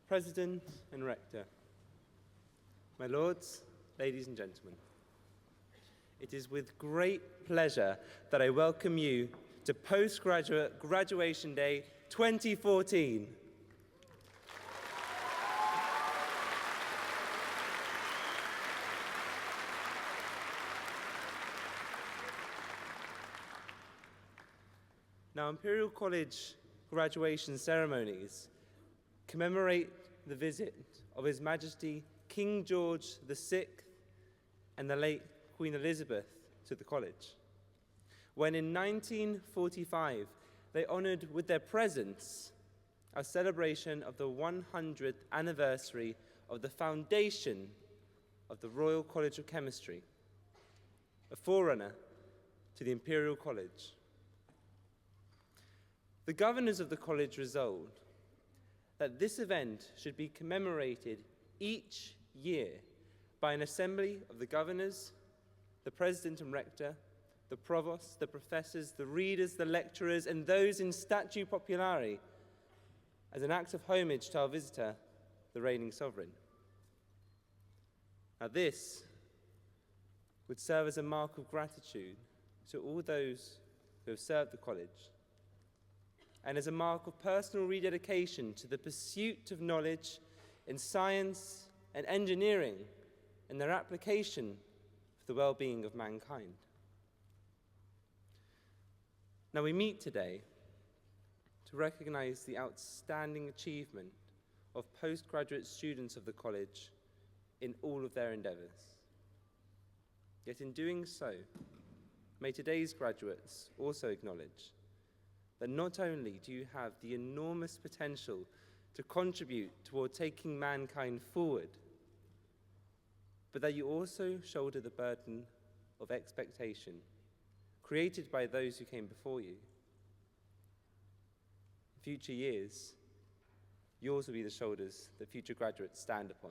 President and Rector, my lords, ladies and gentlemen, it is with great pleasure that I welcome you to Postgraduate Graduation Day 2014. Now, Imperial College graduation ceremonies commemorate the visit of His Majesty King George VI and the late Queen Elizabeth to the college, when in 1945 they honoured with their presence a celebration of the 100th anniversary of the foundation of the Royal College of Chemistry, a forerunner to the Imperial College. The governors of the college resolved that this event should be commemorated each year by an assembly of the governors, the president and rector, the provost, the professors, the readers, the lecturers, and those in statu populari, as an act of homage to our visitor, the reigning sovereign. Now this would serve as a mark of gratitude to all those who have served the college, and as a mark of personal rededication to the pursuit of knowledge in science and engineering and their application for the well-being of mankind. Now we meet today to recognize the outstanding achievement of postgraduate students of the college in all of their endeavors. Yet in doing so, may today's graduates also acknowledge that not only do you have the enormous potential to contribute toward taking mankind forward, but that you also shoulder the burden of expectation created by those who came before you. In future years, yours will be the shoulders that future graduates stand upon.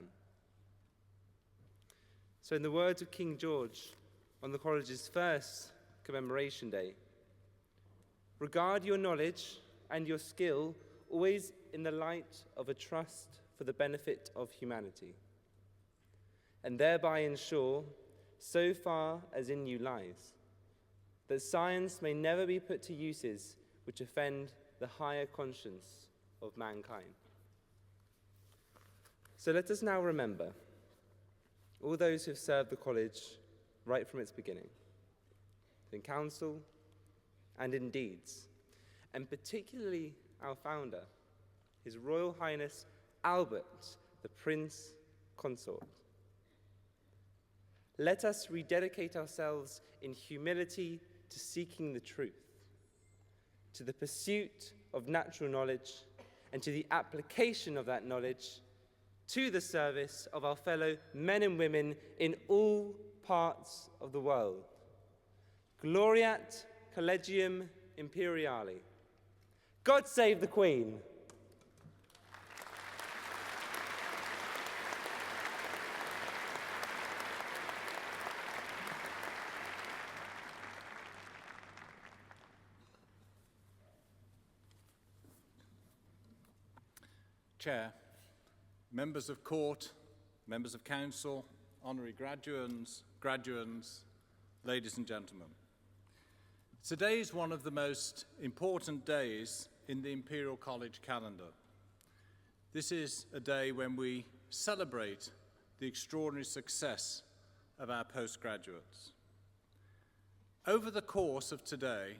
So in the words of King George on the college's first commemoration day, regard your knowledge and your skill always in the light of a trust for the benefit of humanity, and thereby ensure, so far as in you lies, that science may never be put to uses which offend the higher conscience of mankind. So let us now remember all those who have served the college right from its beginning, in council and in deeds, and particularly our founder, His Royal Highness Albert, the Prince Consort. Let us rededicate ourselves in humility to seeking the truth, to the pursuit of natural knowledge, and to the application of that knowledge to the service of our fellow men and women in all parts of the world. Gloriat Collegium Imperiale. God save the Queen. Chair, members of court, members of council, honorary graduands, ladies and gentlemen. Today is one of the most important days in the Imperial College calendar. This is a day when we celebrate the extraordinary success of our postgraduates. Over the course of today,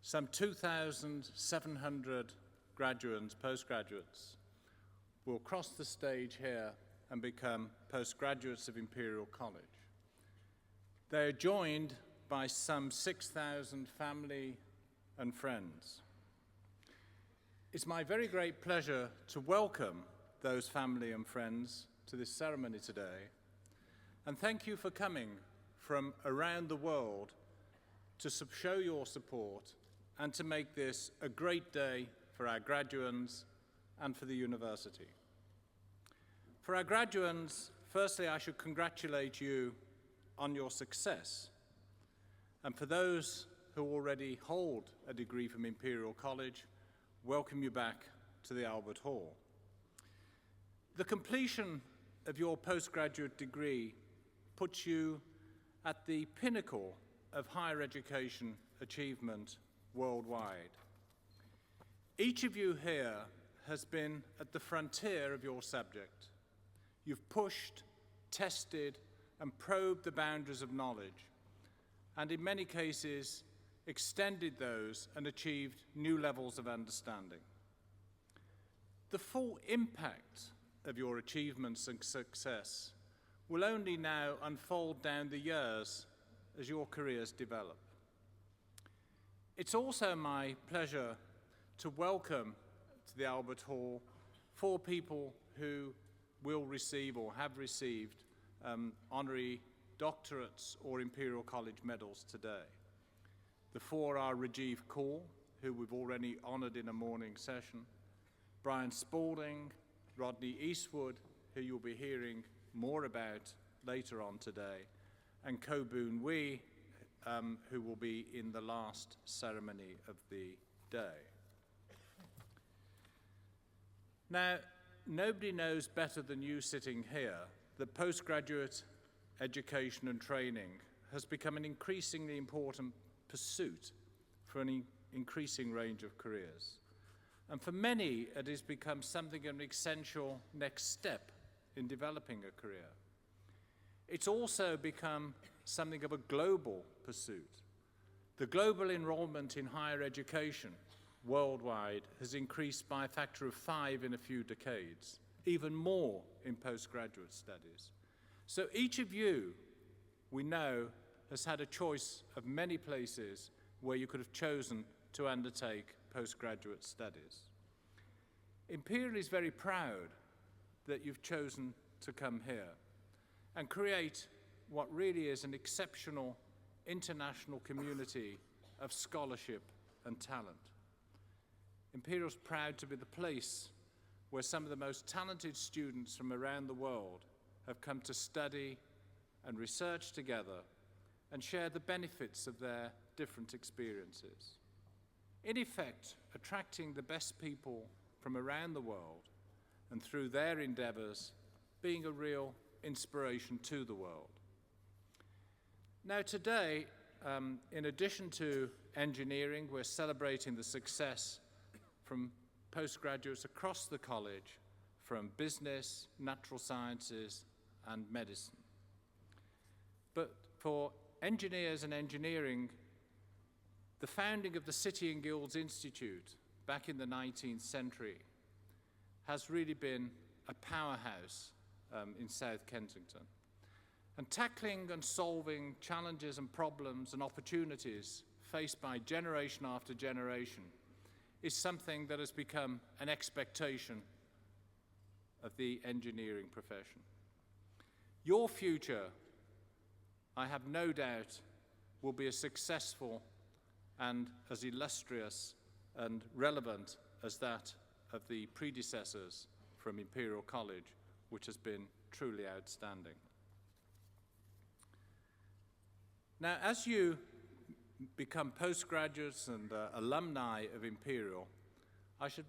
some 2,700 graduands, postgraduates, will cross the stage here and become postgraduates of Imperial College. They are joined by some 6,000 family and friends. It's my very great pleasure to welcome those family and friends to this ceremony today, and thank you for coming from around the world to show your support and to make this a great day for our graduands and for the university. For our graduands, firstly, I should congratulate you on your success. And for those who already hold a degree from Imperial College, welcome you back to the Albert Hall. The completion of your postgraduate degree puts you at the pinnacle of higher education achievement worldwide. Each of you here has been at the frontier of your subject. You've pushed, tested, and probed the boundaries of knowledge, and in many cases, extended those and achieved new levels of understanding. The full impact of your achievements and success will only now unfold down the years as your careers develop. It's also my pleasure to welcome to the Albert Hall 4 people who will receive or have received honorary doctorates or Imperial College medals today. The 4 are Rajiv Kaur, who we've already honored in a morning session, Brian Spalding, Rodney Eastwood, who you'll be hearing more about later on today, and Ko Boon Wee, who will be in the last ceremony of the day. Now, nobody knows better than you sitting here that postgraduate education and training has become an increasingly important pursuit for an increasing range of careers. And for many, it has become something of an essential next step in developing a career. It's also become something of a global pursuit. The global enrollment in higher education worldwide has increased by a factor of 5 in a few decades, even more in postgraduate studies. So each of you, we know, has had a choice of many places where you could have chosen to undertake postgraduate studies. Imperial is very proud that you've chosen to come here and create what really is an exceptional international community of scholarship and talent. Imperial's proud to be the place where some of the most talented students from around the world have come to study and research together and share the benefits of their different experiences. In effect, attracting the best people from around the world and through their endeavors, being a real inspiration to the world. Now today, in addition to engineering, we're celebrating the success from postgraduates across the college from business, natural sciences, and medicine. But for engineers and engineering, the founding of the City and Guilds Institute back in the 19th century has really been a powerhouse in South Kensington. And tackling and solving challenges and problems and opportunities faced by generation after generation is something that has become an expectation of the engineering profession. Your future, I have no doubt, will be as successful and as illustrious and relevant as that of the predecessors from Imperial College, which has been truly outstanding. Now, as you become postgraduates and alumni of Imperial, I should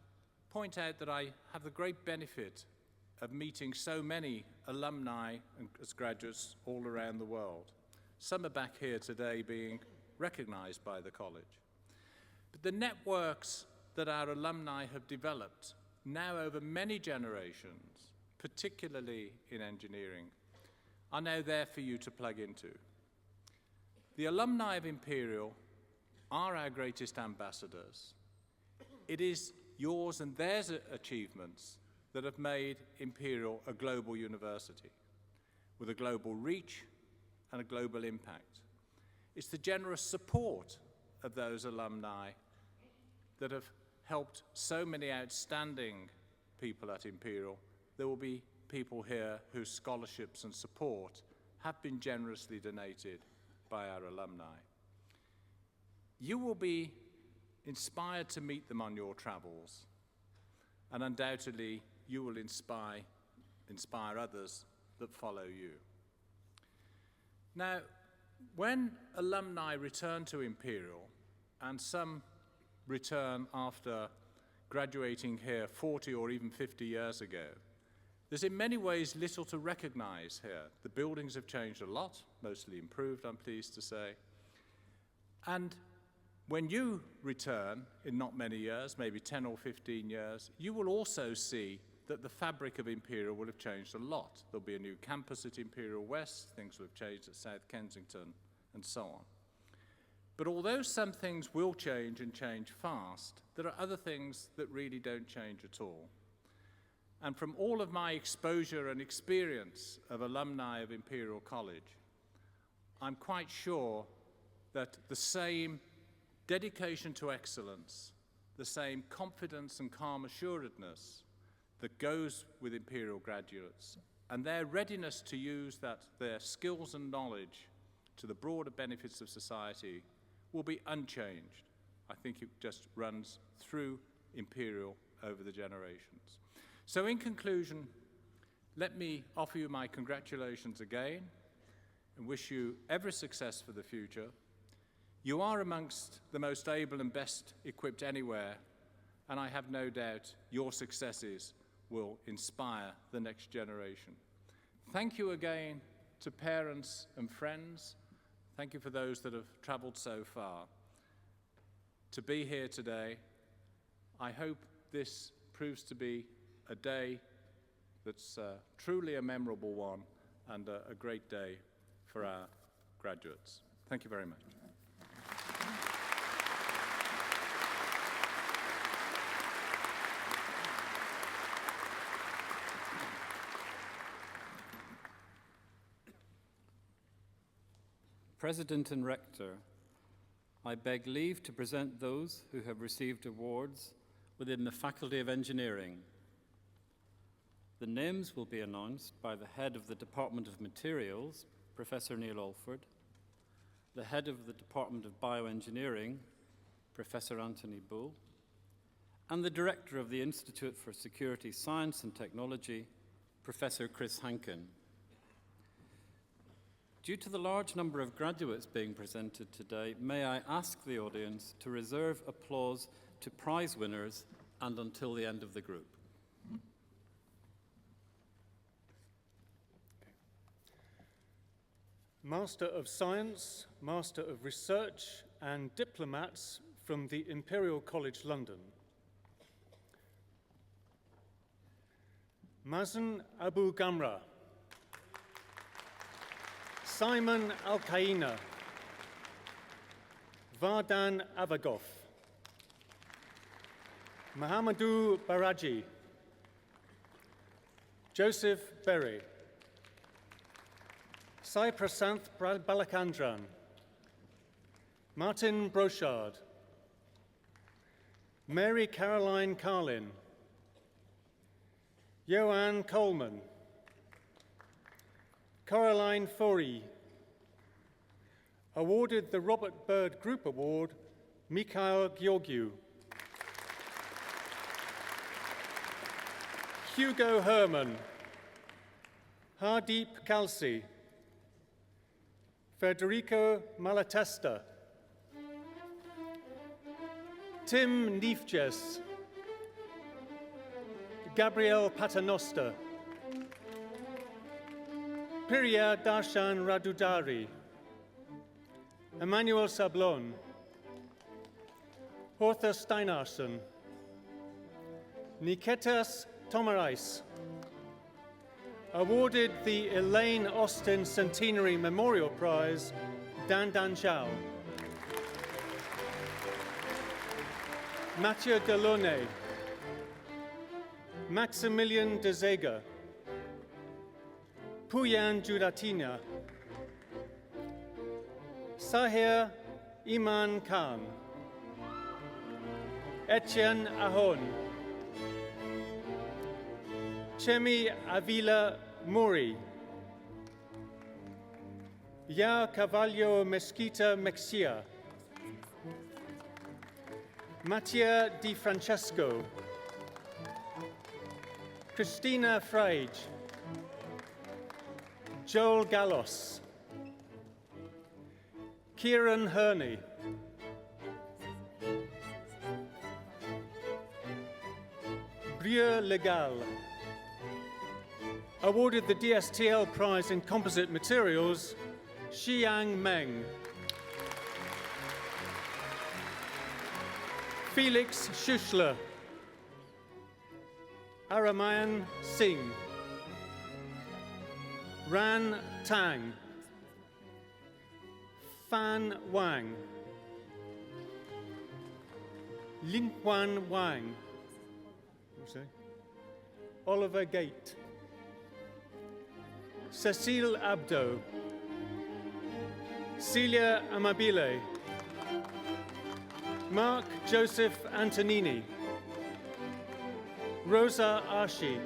point out that I have the great benefit of meeting so many alumni and as graduates all around the world. Some are back here today being recognized by the college. But the networks that our alumni have developed now over many generations, particularly in engineering, are now there for you to plug into. The alumni of Imperial are our greatest ambassadors. It is yours and theirs achievements that have made Imperial a global university with a global reach and a global impact. It's the generous support of those alumni that have helped so many outstanding people at Imperial. There will be people here whose scholarships and support have been generously donated by our alumni. You will be inspired to meet them on your travels, and undoubtedly you will inspire others that follow you. Now, when alumni return to Imperial, and some return after graduating here 40 or even 50 years ago, There's in many ways little to recognize here. The buildings have changed a lot, mostly improved, I'm pleased to say. And when you return in not many years, maybe 10 or 15 years, you will also see that the fabric of Imperial will have changed a lot. There'll be a new campus at Imperial West, things will have changed at South Kensington, and so on. But although some things will change and change fast, there are other things that really don't change at all. And from all of my exposure and experience of alumni of Imperial College, I'm quite sure that the same dedication to excellence, the same confidence and calm assuredness that goes with Imperial graduates, and their readiness to use their skills and knowledge to the broader benefits of society will be unchanged. I think it just runs through Imperial over the generations. So in conclusion, let me offer you my congratulations again and wish you every success for the future. You are amongst the most able and best equipped anywhere, and I have no doubt your successes will inspire the next generation. Thank you again to parents and friends. Thank you for those that have traveled so far to be here today. I hope this proves to be a day that's truly a memorable one and a great day for our graduates. Thank you very much. President and Rector, I beg leave to present those who have received awards within the Faculty of Engineering. The names will be announced by the head of the Department of Materials, Professor Neil Alford, the head of the Department of Bioengineering, Professor Anthony Bull, and the director of the Institute for Security Science and Technology, Professor Chris Hankin. Due to the large number of graduates being presented today, may I ask the audience to reserve applause to prize winners and until the end of the group. Master of Science, Master of Research, and diplomats from the Imperial College London. Mazen Abu Gamra, Simon Al-Kaina, Vardan Avagov, Mahamadou Baraji, Joseph Berry, Sai Prasanth Balakandran, Martin Brochard, Mary Caroline Carlin, Joanne Coleman, Coraline Forey. Awarded the Robert Byrd Group Award, Mikhail Georgiou. Hugo Herman, Hardeep Kalsi, Federico Malatesta, Tim Neefjes, Gabriel Paternoster, Priya Darshan Radudari, Emmanuel Sablon, Hortha Steinarsson, Niketas Tomarais. Awarded the Elaine Austin Centenary Memorial Prize, Dan Dan Zhao. Mathieu Delaunay, Maximilian de Zega, Puyan Judatina, Sahir Iman Khan, Etienne Ahon, Chemi Avila Muri, Ya Cavallo Mesquita Mexia, Mattia Di Francesco, Christina Frage, Joel Gallos, Kieran Herney, Brieux Legal, awarded the DSTL Prize in Composite Materials, Xiang Meng. Felix Schuschler. Aramayan Singh. Ran Tang. Fan Wang. Linghuan Wang. Oliver Gate. Cecile Abdo. Celia Amabile. Mark Joseph Antonini. Rosa Arshi.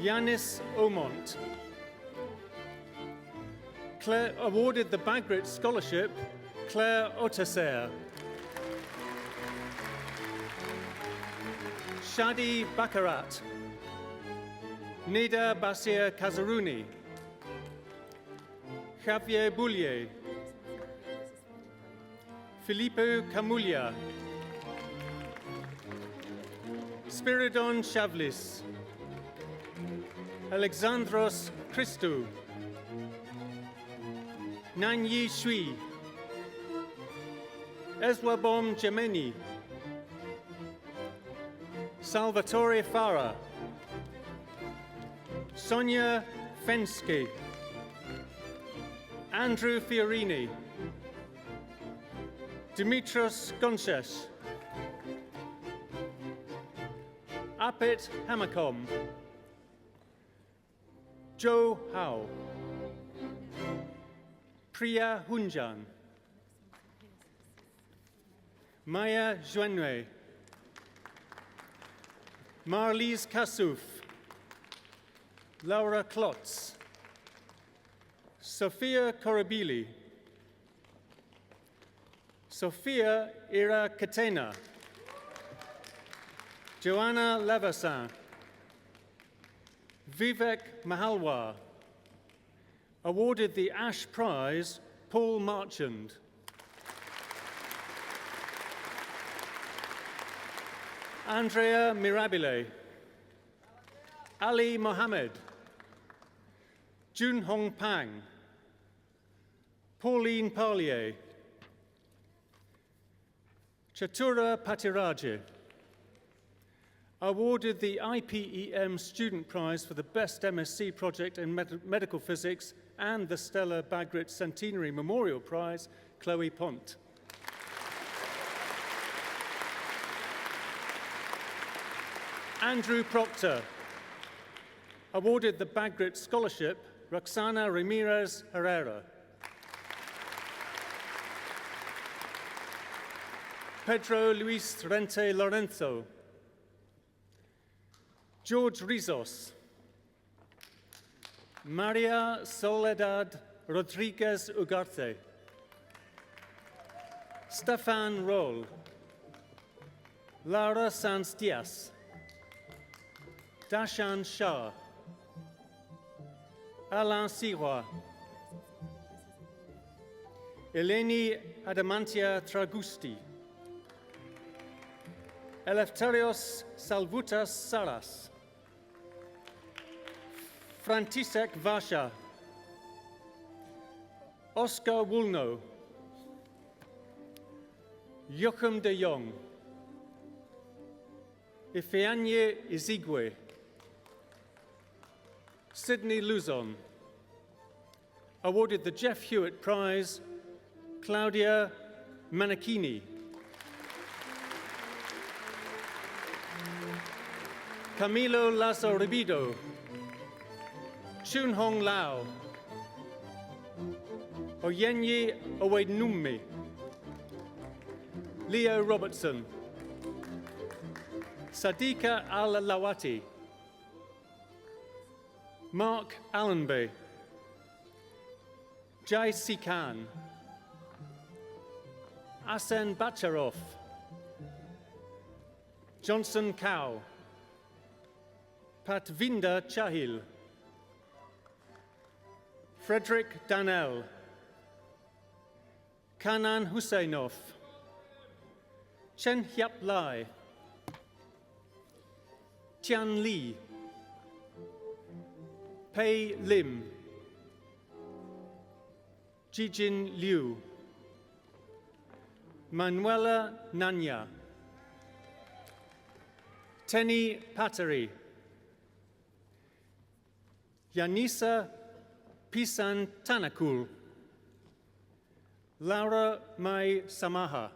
Yanis Omont. Claire awarded the Bagrit Scholarship, Claire Otaser. Shadi Bakarat. Nida Basir Kazaruni. Javier Boulier. Filippo Camuglia. Spiridon Chavlis. Alexandros Christou. Nanyi Shui. Eswabom Gemeni. Salvatore Farah. Sonia Fensky. Andrew Fiorini. Dimitros Gonches. Apit Hamakom. Joe Howe. Priya Hunjan. Maya Juenwe. Marlies Kassouf. Laura Klotz. Sophia Korabili. Sophia Ira Katena. Joanna Levesin. Vivek Mahalwar. Awarded the Ash Prize, Paul Marchand. Andrea Mirabile. Ali Mohammed. Jun Hong Pang. Pauline Parlier. Chatura Patiraje. Awarded the IPEM Student Prize for the Best MSc Project in Medical Physics and the Stella Bagrit Centenary Memorial Prize, Chloe Pont. Andrew Proctor. Awarded the Bagrit Scholarship, Roxana Ramirez Herrera. Pedro Luis Rente Lorenzo. George Rizos. Maria Soledad Rodriguez Ugarte. Stefan Roll. Laura Sanz Diaz. Dashan Shah. Alain Sirois. Eleni Adamantia Tragusti. Eleftherios Salvutas Saras. František Vaša. Oscar Woolno. Joachim de Jong. Ifeanyi Izigwe. Sydney Luzon. Awarded the Jeff Hewitt Prize, Claudia Manichini. Camilo Lazo Ribido. Chun Hong Lao. Oyenyi Owenumi. Leo Robertson. Sadika Al-Lawati. Mark Allenby. Jai Sikhan. Asen Bacharov. Johnson Cow. Patvinda Chahil. Frederick Danel. Kanan Husseinov. Chen Hyap Lai. Tian Li. Pei Lim, Jijin Liu, Manuela Nanya, Teni Pateri, Yanisa Pisan Tanakul, Laura Mai Samaha,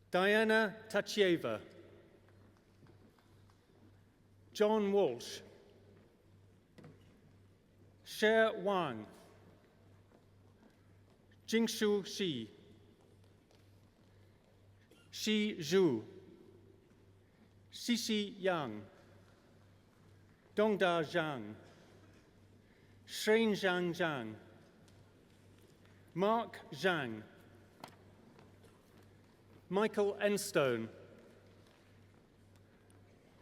Diana Tachieva, John Walsh, Sher Wang, Jingshu Shi, Shi Zhu, Xixi Yang, Dongda Zhang, Shren Zhang Zhang, Mark Zhang, Michael Enstone,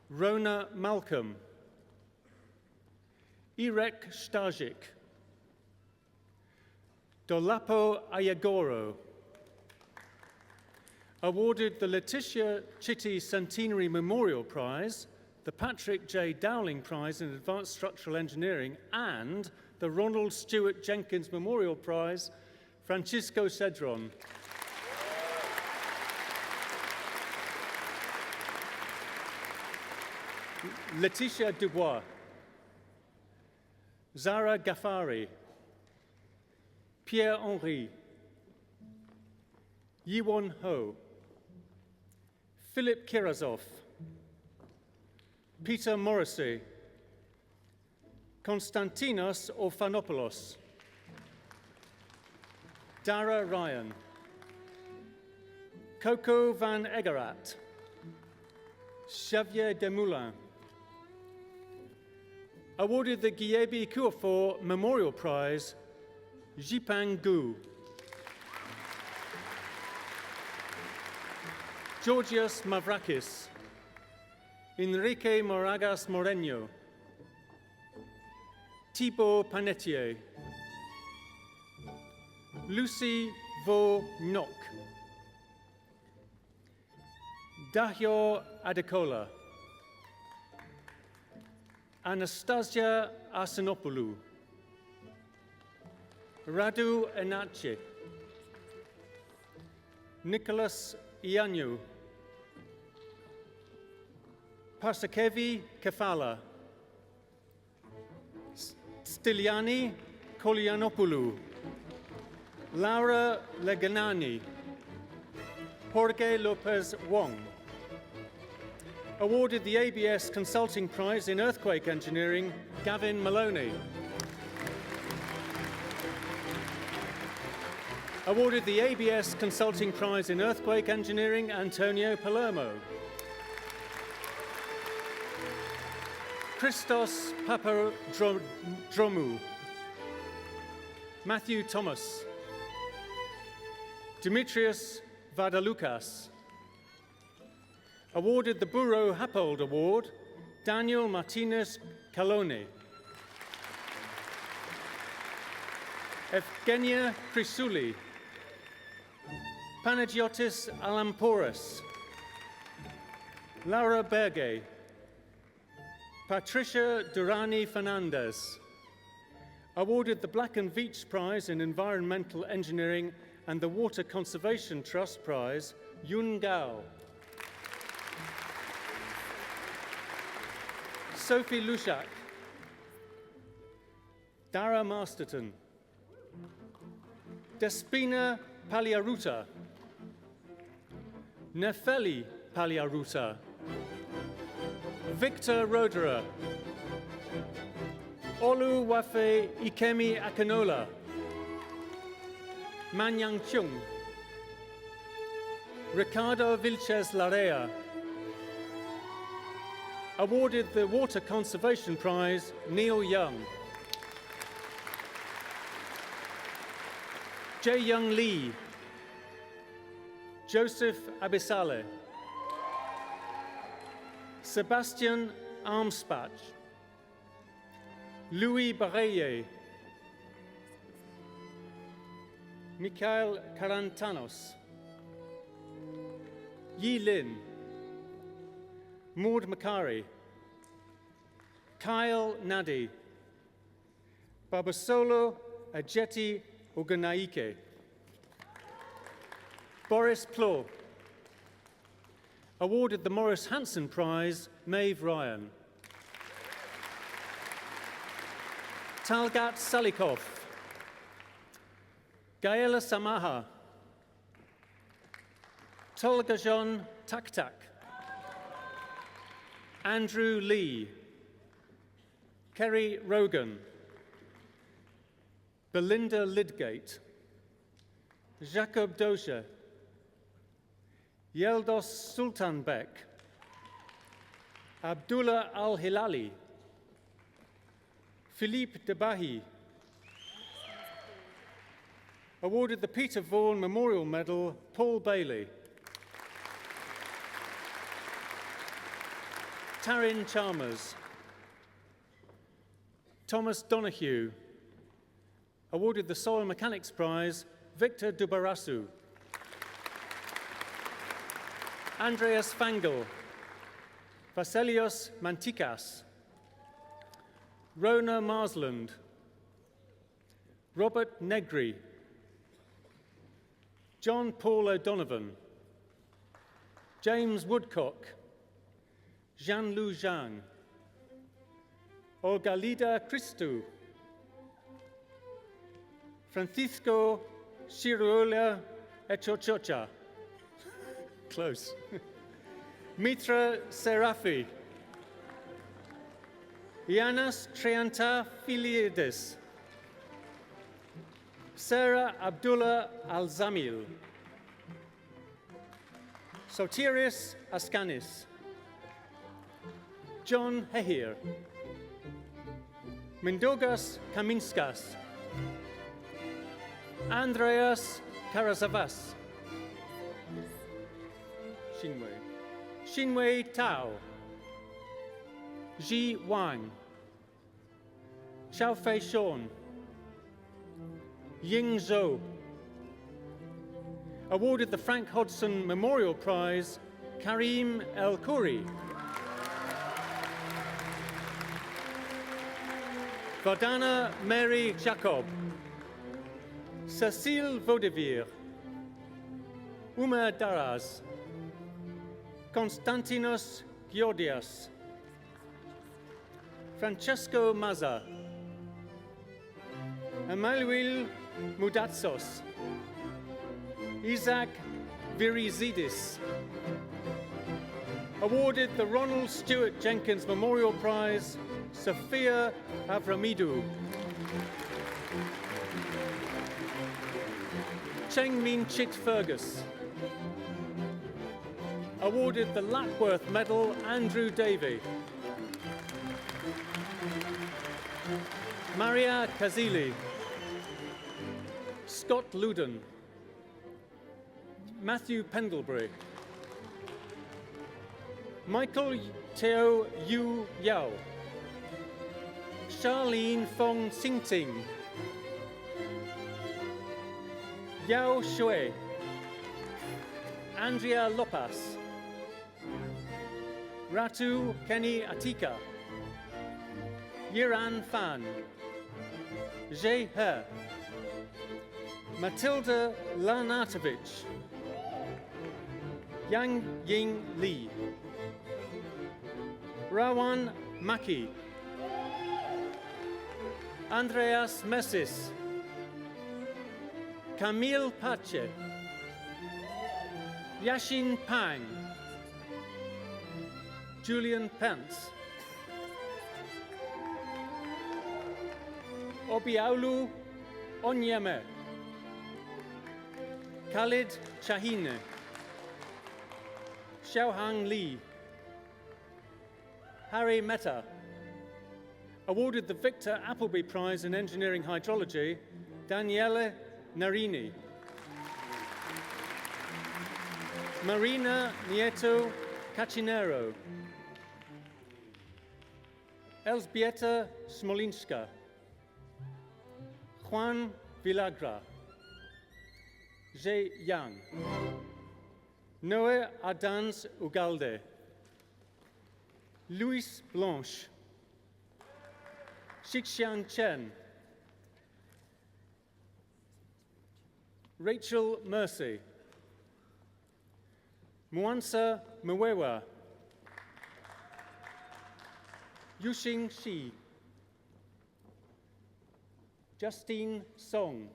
Rona Malcolm, Irek Stajic, Dolapo Ayagoro, awarded the Letitia Chitty Centenary Memorial Prize, the Patrick J. Dowling Prize in Advanced Structural Engineering, and the Ronald Stewart Jenkins Memorial Prize, Francisco Cedron. Letitia Dubois, Zara Ghaffari, Pierre-Henri, Yiwon Ho, Philip Kirazov, Peter Morrissey, Konstantinos Orphanopoulos, Dara Ryan, Coco van Egerat, Xavier Desmoulins, awarded the Guyebi Kuofor Memorial Prize, Jipang Gu, Georgios Mavrakis, Enrique Moragas Moreno, Thibaut Panetier, Lucy Vo Nok, Dahyo Adekola, Anastasia Asinopoulou, Radu Enache, Nicholas Ianyu, Parsakevi Kefala, Stiliani Kolianopoulou, Laura Leganani, Jorge Lopez Wong, awarded the ABS Consulting Prize in Earthquake Engineering, Gavin Maloney. Awarded the ABS Consulting Prize in Earthquake Engineering, Antonio Palermo. Christos Papadromou, Matthew Thomas, Demetrius Vadalukas. Awarded the Burro Happold Award, Daniel Martinez Calone. Evgenia Chrysouli, Panagiotis Alampouros, Laura Berge, Patricia Durani Fernandez. Awarded the Black and Veatch Prize in Environmental Engineering and the Water Conservation Trust Prize, Yun Gao. Sophie Lushak, Dara Masterton, Despina Paliaruta, Nefeli Paliaruta, Victor Roderer, Oluwafe Ikemi Akinola, Manyang Chung, Ricardo Vilches Larea. Awarded the Water Conservation Prize, Neil Young. Jae Young Lee, Joseph Abisale, Sebastian Armspach, Louis Barreye, Mikhail Karantanos, Yi Lin, Maud Makari, Kyle Nadi, Babasolo Ajeti Oganaike, Boris Plo. Awarded the Morris Hanson Prize, Maeve Ryan. Talgat Salikov, Gaela Samaha, Tolgajon Taktak, Andrew Lee, Kerry Rogan, Belinda Lidgate, Jacob Doja, Yeldos Sultanbek, Abdullah Al-Hilali, Philippe Debahi. Awarded the Peter Vaughan Memorial Medal, Paul Bailey. Taryn Chalmers. Thomas Donahue. Awarded the Soil Mechanics Prize, Victor Dubarasu. Andreas Fangel. Vasilios Mantikas. Rona Marsland. Robert Negri. John Paul O'Donovan. James Woodcock. Jean-Lu Zhang. Olgalida Christou. Francisco Ciruela Echochocha. Close. Mitra Serafi. Ianas Trianta Filides. Sarah Abdullah Al-Zamil. Sotiris Askanis. John Hehir. Mendogas Kaminskas. Andreas Karazavas. Xinwei Tao. Ji Wang. Xiaofei Sean. Ying Zhou. Awarded the Frank Hodgson Memorial Prize, Karim El Khoury. Vardana Mary Jacob. Cécile Vaudevire. Uma Daraz. Konstantinos Giordias. Francesco Mazza. Emmanuel Mudatsos. Isaac Virizidis. Awarded the Ronald Stewart Jenkins Memorial Prize, Sophia Avramidou. Cheng Min Chit Fergus. Awarded the Lapworth Medal, Andrew Davey. Maria Kazili. Scott Luden. Matthew Pendlebury. Michael Teo Yu Yao. Charlene Fong Xingting. Yao Shui. Andrea Lopas. Ratu Kenny Atika. Yiran Fan. Zhe He. Matilda Lanatovich. Yang Ying Li. Rawan Maki. Andreas Messis. Camille Pache. Yashin Pang. Julian Pence. Obiaulu Onyeme. Khalid Shahine. Xiaohang Li. Harry Mehta. Awarded the Victor Appleby Prize in Engineering Hydrology, Daniele Narini. Marina Nieto Cacinero. Elzbieta Smolinska. Juan Villagra. Zhe Yang. Noé Adans Ugalde. Luis Blanche. Xixian Chen. Rachel Mercy. Mwansa Mwewa. Yuxing Shi. Justine Song.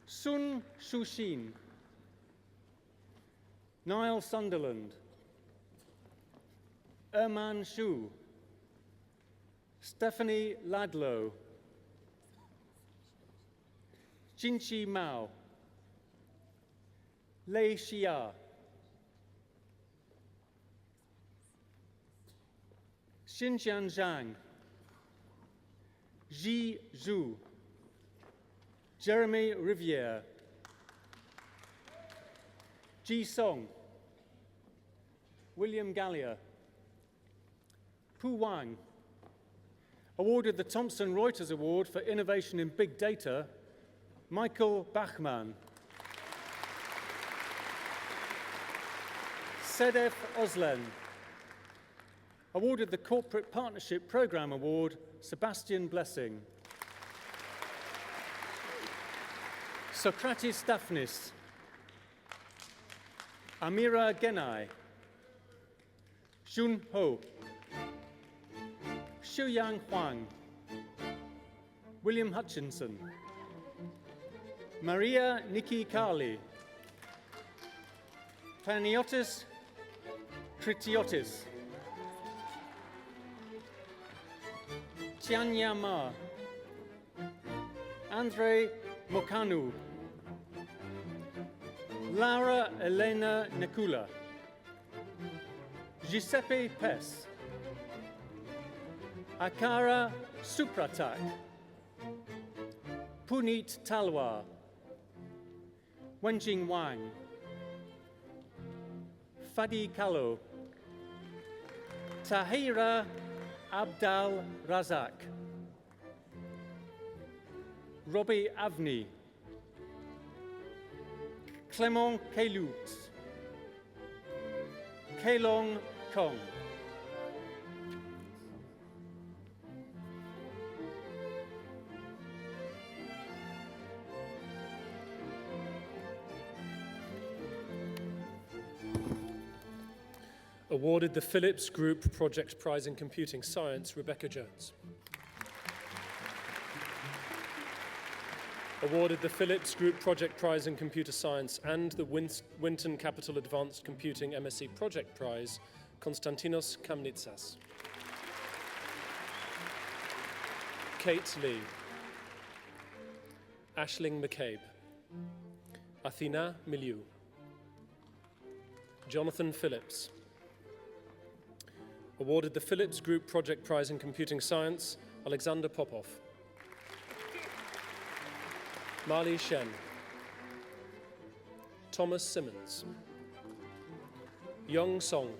Sun Shushin. Niall Sunderland. Erman Shu. Stephanie Ladlow. Jinchi Mao. Lei Xia. Xinjian Zhang. Ji Zhu. Jeremy Riviere. Ji Song. William Gallier. Pu Wang. Awarded the Thomson Reuters Award for Innovation in Big Data, Michael Bachmann. Sedef Oslen. Awarded the Corporate Partnership Programme Award, Sebastian Blessing. Socrates Daphnis. Amira Genai. Jun Ho. Shuyang Huang. William Hutchinson. Maria Nikki Carley. Paniotis Tritiotis. Tianya Ma. Andre Mokanu. Laura Elena Nakula. Giuseppe Pes. Akara Supratak. Puneet Talwar. Wenjing Wang. Fadi Kalo. Tahira Abdal Razak. Robbie Avni. Clement Kelut. Keilong Kong. Awarded the Phillips Group Project Prize in Computing Science, Rebecca Jones. Awarded the Phillips Group Project Prize in Computer Science and the Winton Capital Advanced Computing MSc Project Prize, Konstantinos Kamnitsas. Kate Lee. Aisling McCabe. Athena Milieu. Jonathan Phillips. Awarded the Phillips Group Project Prize in Computing Science, Alexander Popov. Marley Shen. Thomas Simmons. Yong Song.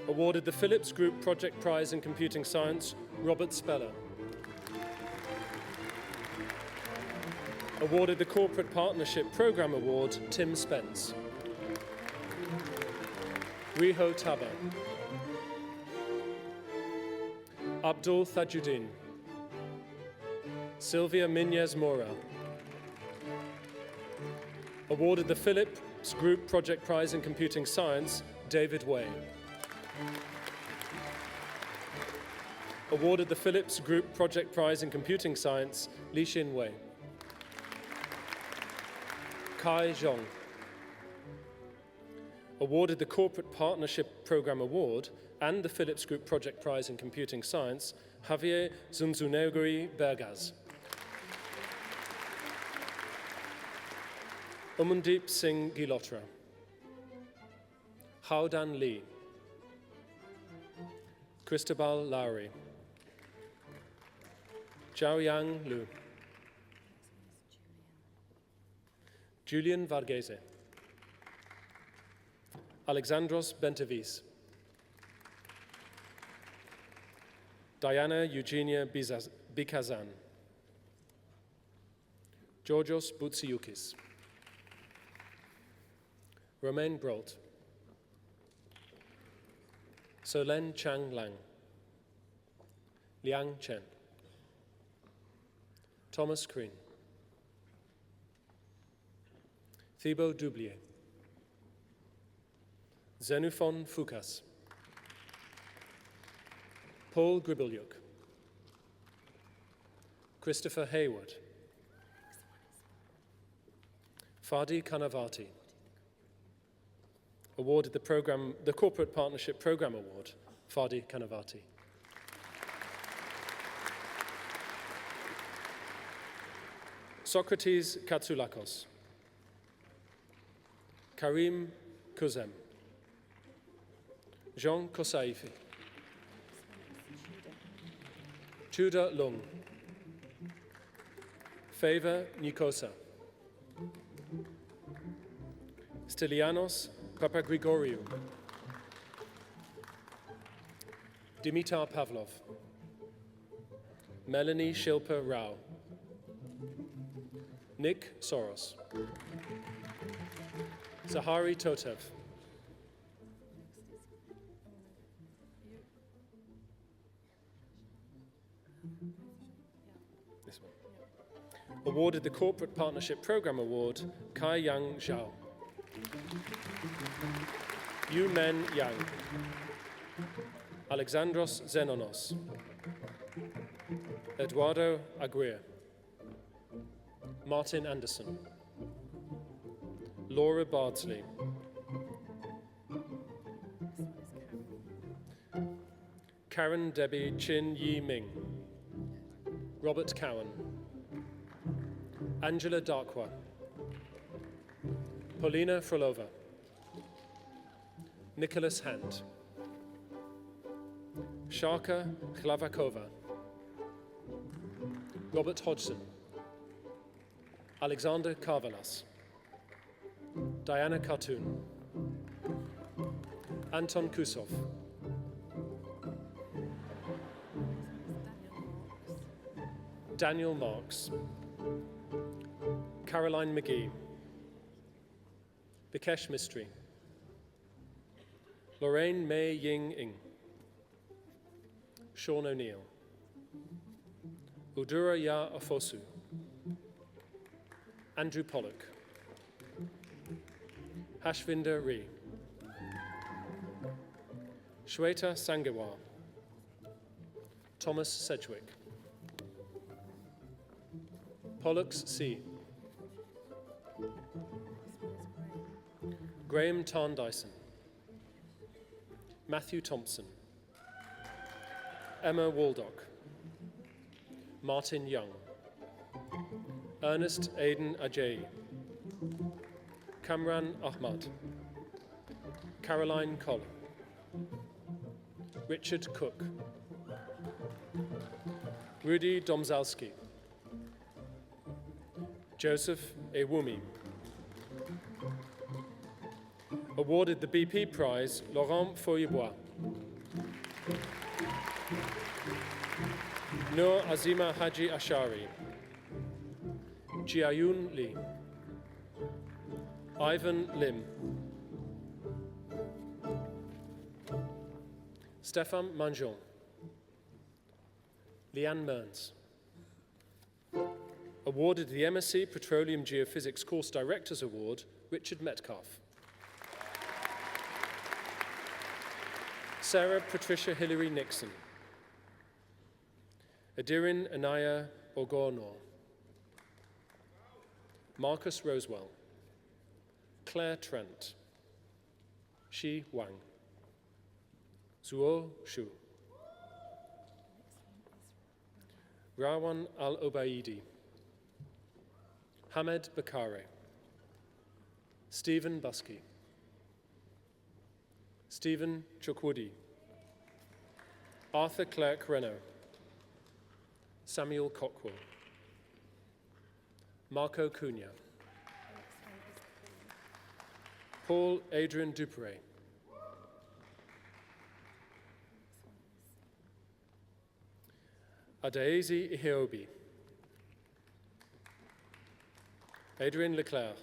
Awarded the Phillips Group Project Prize in Computing Science, Robert Speller. Awarded the Corporate Partnership Programme Award, Tim Spence. Riho Taba. Abdul Thajuddin. Sylvia Minez Mora. Awarded the Phillips Group Project Prize in Computing Science, David Way. Awarded the Phillips Group Project Prize in Computing Science, Li Xin Wei. Kai Zhong. Awarded the Corporate Partnership Programme Award and the Phillips Group Project Prize in Computing Science, Javier Zunzunegui Bergaz. Umandeep Singh Gilotra. Howdan Lee. Cristobal Lowry. Zhaoyang Lu. Julian Varghese. Alexandros Bentevis. Diana Eugenia Bikazan. Georgios Boutsiukis. Romain Brolt. Solen Chang Lang. Liang Chen. Thomas Green. Thibaut Doublier. Xenophon Foucas. Paul Gribeljuk. Christopher Hayward. Fadi Kanavati. Awarded the Corporate Partnership Programme Award, Fadi Kanavati. Socrates Katsoulakos. Karim Kozem. Jean Kosaifi. Chuda Lung. Favor Nikosa. Stylianos Papagrigoriou. Dimitar Pavlov. Melanie Shilpa Rao. Nick Soros. Zahari Totev. This one. Awarded the Corporate Partnership Programme Award, Kai Yang Zhao. Yu Men Yang. Alexandros Zenonos. Eduardo Aguirre. Martin Anderson. Laura Bardsley. Karen Debbie Chin Yi Ming. Robert Cowan. Angela Darkwa. Polina Frolova. Nicholas Hand. Sharka Klavakova. Robert Hodgson. Alexander Karvelas. Diana Khartoum. Anton Kusov. Daniel Marks. Caroline McGee. Vikesh Mistry. Lorraine May Ying Ing. Sean O'Neill. Udura Ya Afosu. Andrew Pollock. Hashvinder Ree. Shweta Sangewar. Thomas Sedgwick. Pollux C. Graham Tarn-Dyson. Matthew Thompson. Emma Waldock. Martin Young. Ernest Aidan Ajayi. Kamran Ahmad. Caroline Coll. Richard Cook. Rudy Domzalski. Joseph Ewumi. Awarded the BP Prize, Laurent Foyebois. Noor Azima Haji Ashari. Jiayun Lee. Ivan Lim. Stefan Manjon. Leanne Mearns. Awarded the MSc Petroleum Geophysics Course Directors Award, Richard Metcalf. Sarah Patricia Hillary Nixon. Adirin Anaya Ogornor. Marcus Rosewell. Claire Trent. Shi Wang. Zuo Shu. Rawan Al-Obaidi. Hamed Bakare. Stephen Buskey. Stephen Chukwudi. Arthur Clerk Renault. Samuel Cockwell. Marco Cunha. Paul Adrian Dupré. Adaezi Ihiobi. Adrien Leclerc.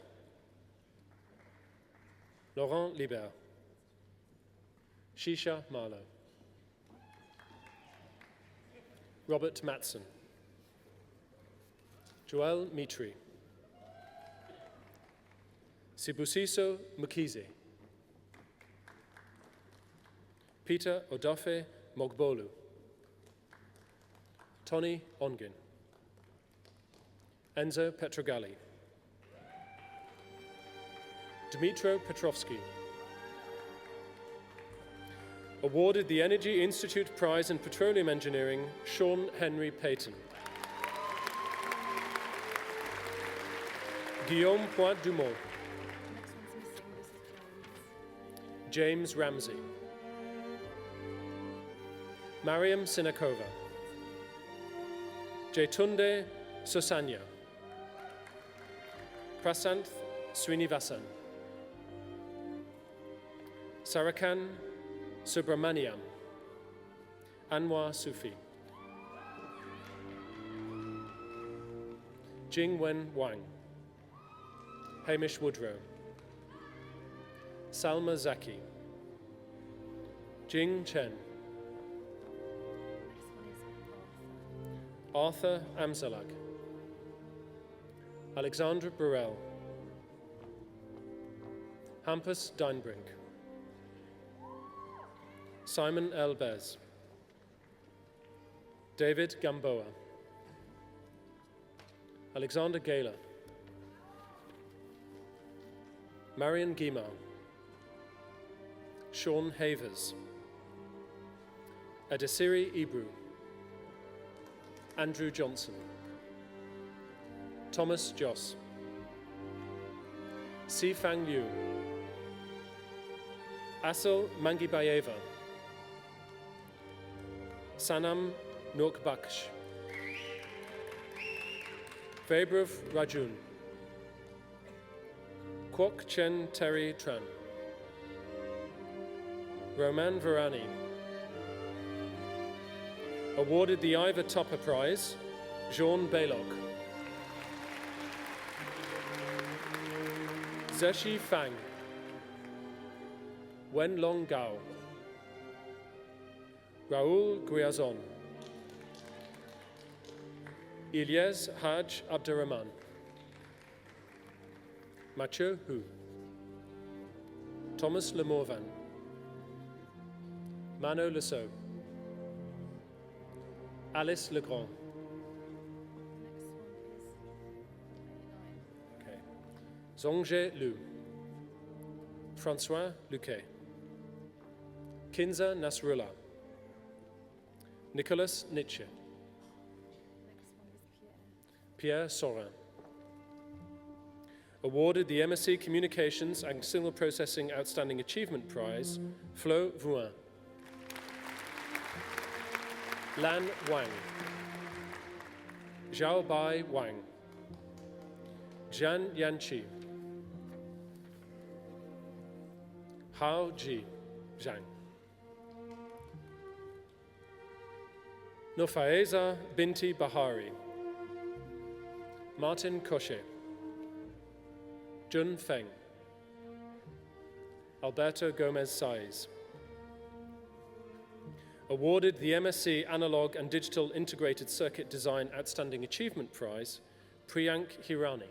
Laurent Libert. Shisha Marlowe. Robert Matson, Joel Mitri, Sibusiso Mukize, Peter Odofe Mogbolu, Tony Ongin, Enzo Petrogalli, Dmitro Petrovsky. Awarded the Energy Institute Prize in Petroleum Engineering, Sean Henry Payton. Guillaume Poit Dumont. James Ramsey. Mariam Sinakova. Jaitunde Sosanya. Prasanth Srinivasan. Sarakan Subramaniam, Anwar Sufi, Jingwen Wang, Hamish Woodrow, Salma Zaki, Jing Chen, Arthur Amzalag, Alexandra Burrell, Hampus Deinbrink, Simon L. Bez, David Gamboa, Alexander Gala, Marion Guimard, Sean Havers, Adesiri Ibru, Andrew Johnson, Thomas Joss, Sifang Liu, Asel Mangibayeva, Sanam Nurkbaksh, Vaibhav Rajun, Kwok Chen Terry Tran, Roman Varani. Awarded the Ivor Topper Prize, Jean Baylock, Zeshi Fang, Wenlong Gao, Raoul Guiazon, Ilyes Haj Abdurrahman, Mathieu Hu, Thomas Lemorvan, Mano Lesseau, Alice Legrand. Okay. Zongje Lu, Francois Luquet, Kinza Nasrullah, Nicolas Nietzsche, Pierre Sorin. Awarded the MSc Communications and Signal Processing Outstanding Achievement Prize, Flo Vuin, Lan Wang, Xiaobai Wang, Jian Yanqi, Hao Ji Zhang, Nofaeza Binti Bahari, Martin Koshe, Jun Feng, Alberto Gomez Saiz. Awarded the MSc Analog and Digital Integrated Circuit Design Outstanding Achievement Prize, Priyank Hirani.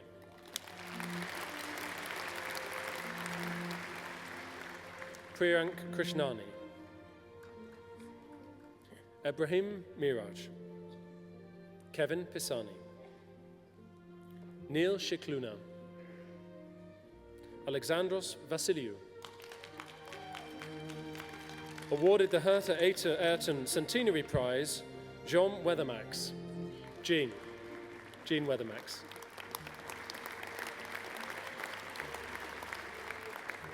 Priyank Krishnani, Ibrahim Miraj, Kevin Pisani, Neil Shikluna, Alexandros Vassiliou. Awarded the Hertha Eta Ayrton Centenary Prize, Jean Weathermax, Jean Weathermax.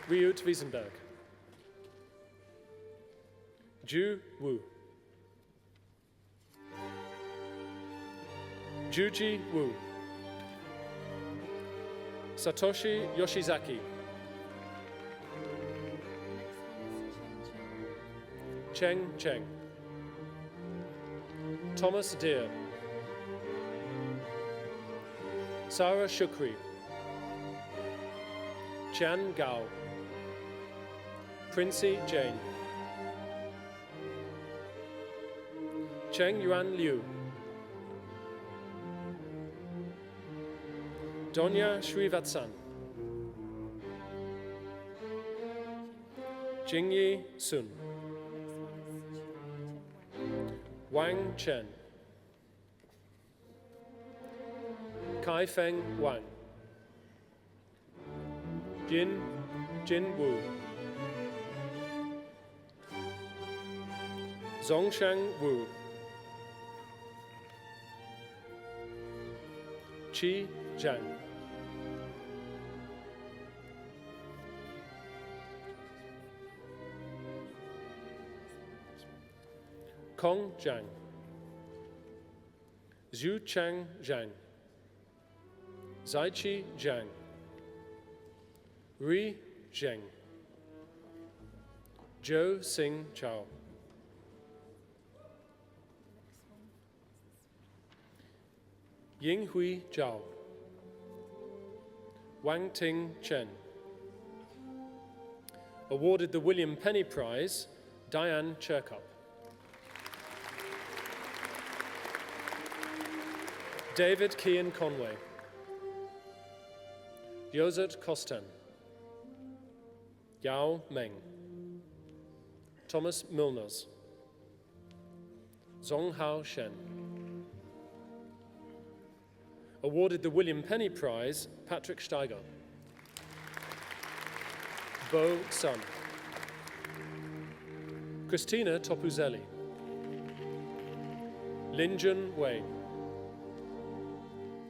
Riut Wiesenberg, Ju Wu, Juji Wu, Satoshi Yoshizaki, Cheng Cheng, Thomas Deere, Sarah Shukri, Chan Gao, Princey Jane, Cheng Yuan Liu, Donya Srivatsan, Jingyi Sun, Wang Chen, Kai Feng Wang, Jin Wu, Zhongsheng Wu, Qi Zhang, Kong Zhang, Zhu Chang Zhang, Zaiqi Zhang, Ri Zheng, Zhou Xing Chao, Yinghui Zhao, Wang Ting Chen. Awarded the William Penny Prize, Diane Cherkup. David Kean Conway, Joseph Kosten, Yao Meng, Thomas Milners, Zonghao Shen. Awarded the William Penny Prize, Patrick Steiger, Bo Sun, Christina Topuzelli, Linjun Wei,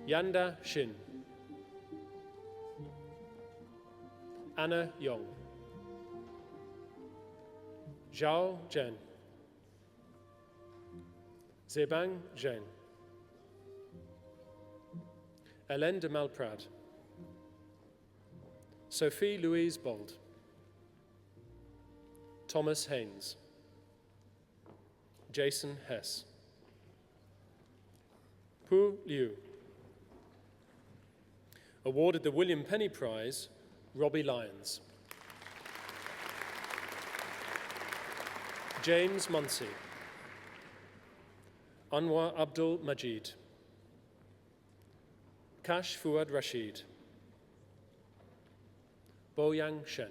Yanda Shin, Anna Yong, Zhao Zhen, Zebang Zheng, Hélène de Malprade, Sophie Louise Bold, Thomas Haynes, Jason Hess, Pu Liu. Awarded the William Penny Prize, Robbie Lyons, James Munsey, Anwar Abdul Majid, Kash Fuad Rashid, Boyang Shen,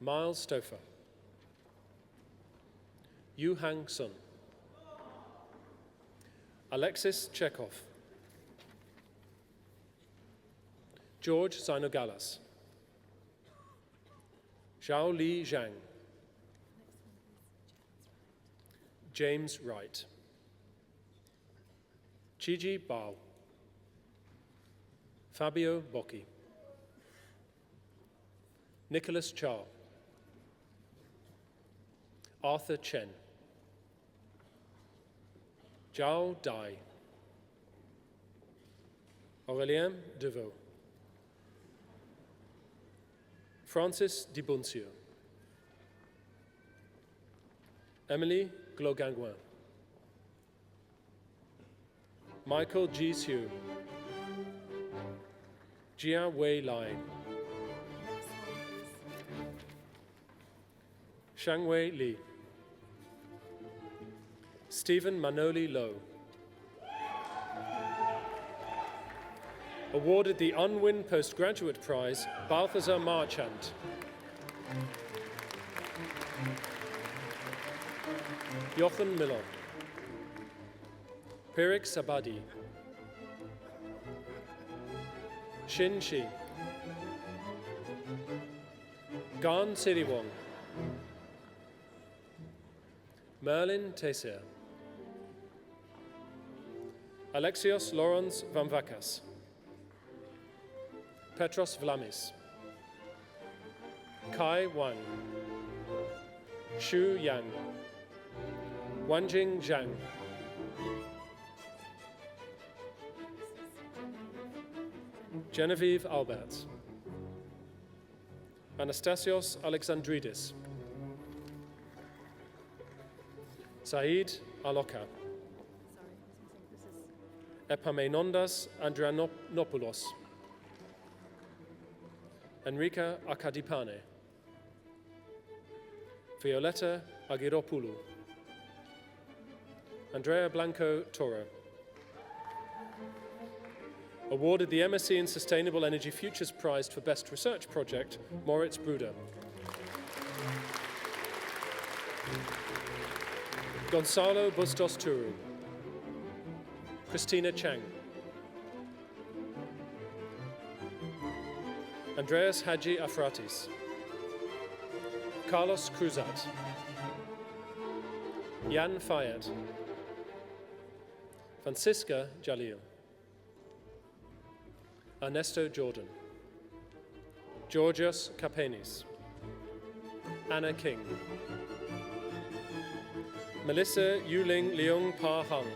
Miles Stouffer, Yu Hang Sun, Alexis Chekhov, George Zainogalas, Zhao Li Zhang, James Wright, Chiji Bao, Fabio Bocchi, Nicholas Cha, Arthur Chen, Zhao Dai, Aurélien Deveau, Francis Dibuncio, Emily Glogangouin, Michael G. Siu, Jia Wei Lai, Shangwei Li, Stephen Manoli Lowe. Awarded the Unwin Postgraduate Prize, Balthazar Marchant. Jochen Miller, Pirik Sabadi, Shin Shi, Gan Siriwong, Merlin Tessier, Alexios Lawrence Vamvakas, Petros Vlamis, Kai Wang, Xu Yang, Wanjing Zhang, Genevieve Alberts, Anastasios Alexandridis, Said Aloka, Epaminondas Andrianopoulos, Enrica Akadipane, Violetta Agiropoulou, Andrea Blanco Toro. Awarded the MSc in Sustainable Energy Futures Prize for Best Research Project, Moritz Bruder. Gonzalo Bustos Turu. Christina Chang. Andreas Haji Afratis. Carlos Cruzat. Jan Fayed. Francisca Jalil. Ernesto Jordan. Georgios Kapenis. Anna King. Melissa Yuling Leung Pa Hung.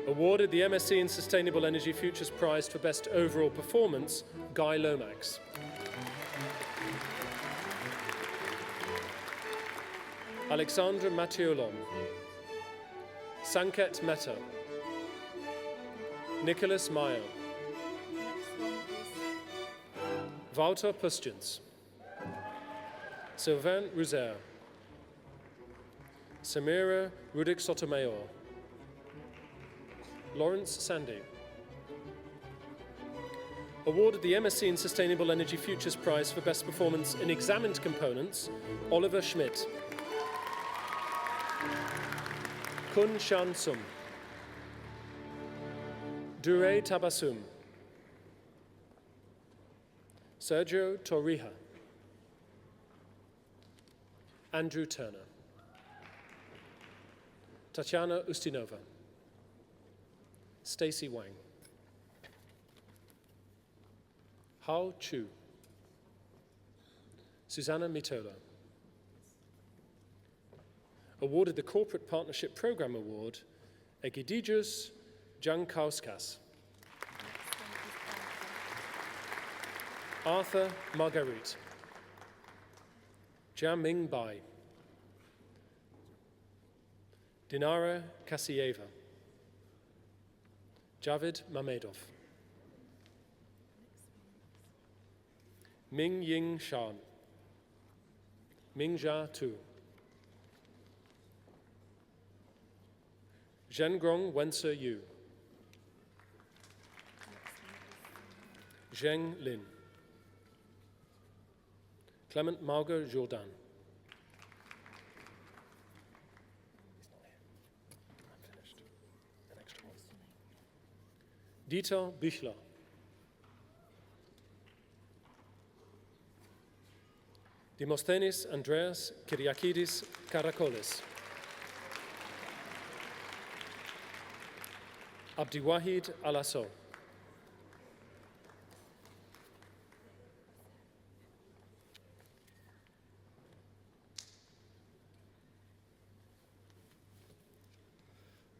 Awarded the MSc in Sustainable Energy Futures Prize for Best Overall Performance, Guy Lomax. Alexandra Mathiolon. Sanket Mehta. Nicholas Meyer. Wouter Pustjens. Sylvain Rouzer. Samira Rudik Sotomayor. Lawrence Sandy. Awarded the MSc in Sustainable Energy Futures Prize for Best Performance in Examined Components, Oliver Schmidt. Kun Shan Sum. Dure Tabassum. Sergio Torrija. Andrew Turner. Tatiana Ustinova. Stacy Wang. Hao Chu. Susanna Mitola. Awarded the Corporate Partnership Program Award, Egidijus Jankauskas. Arthur Marguerite. Jiaming Bai. Dinara Kasieva. Javid Mamedov. Ming Ying Shan. Mingjia Tu. Zhengrong Wense Yu. Zheng Lin. Clement Margot Jourdan. I'm finished. The next one. Dieter Büchler. Demosthenis Andreas Kyriakidis Karakolis. Abdiwahid Alasso.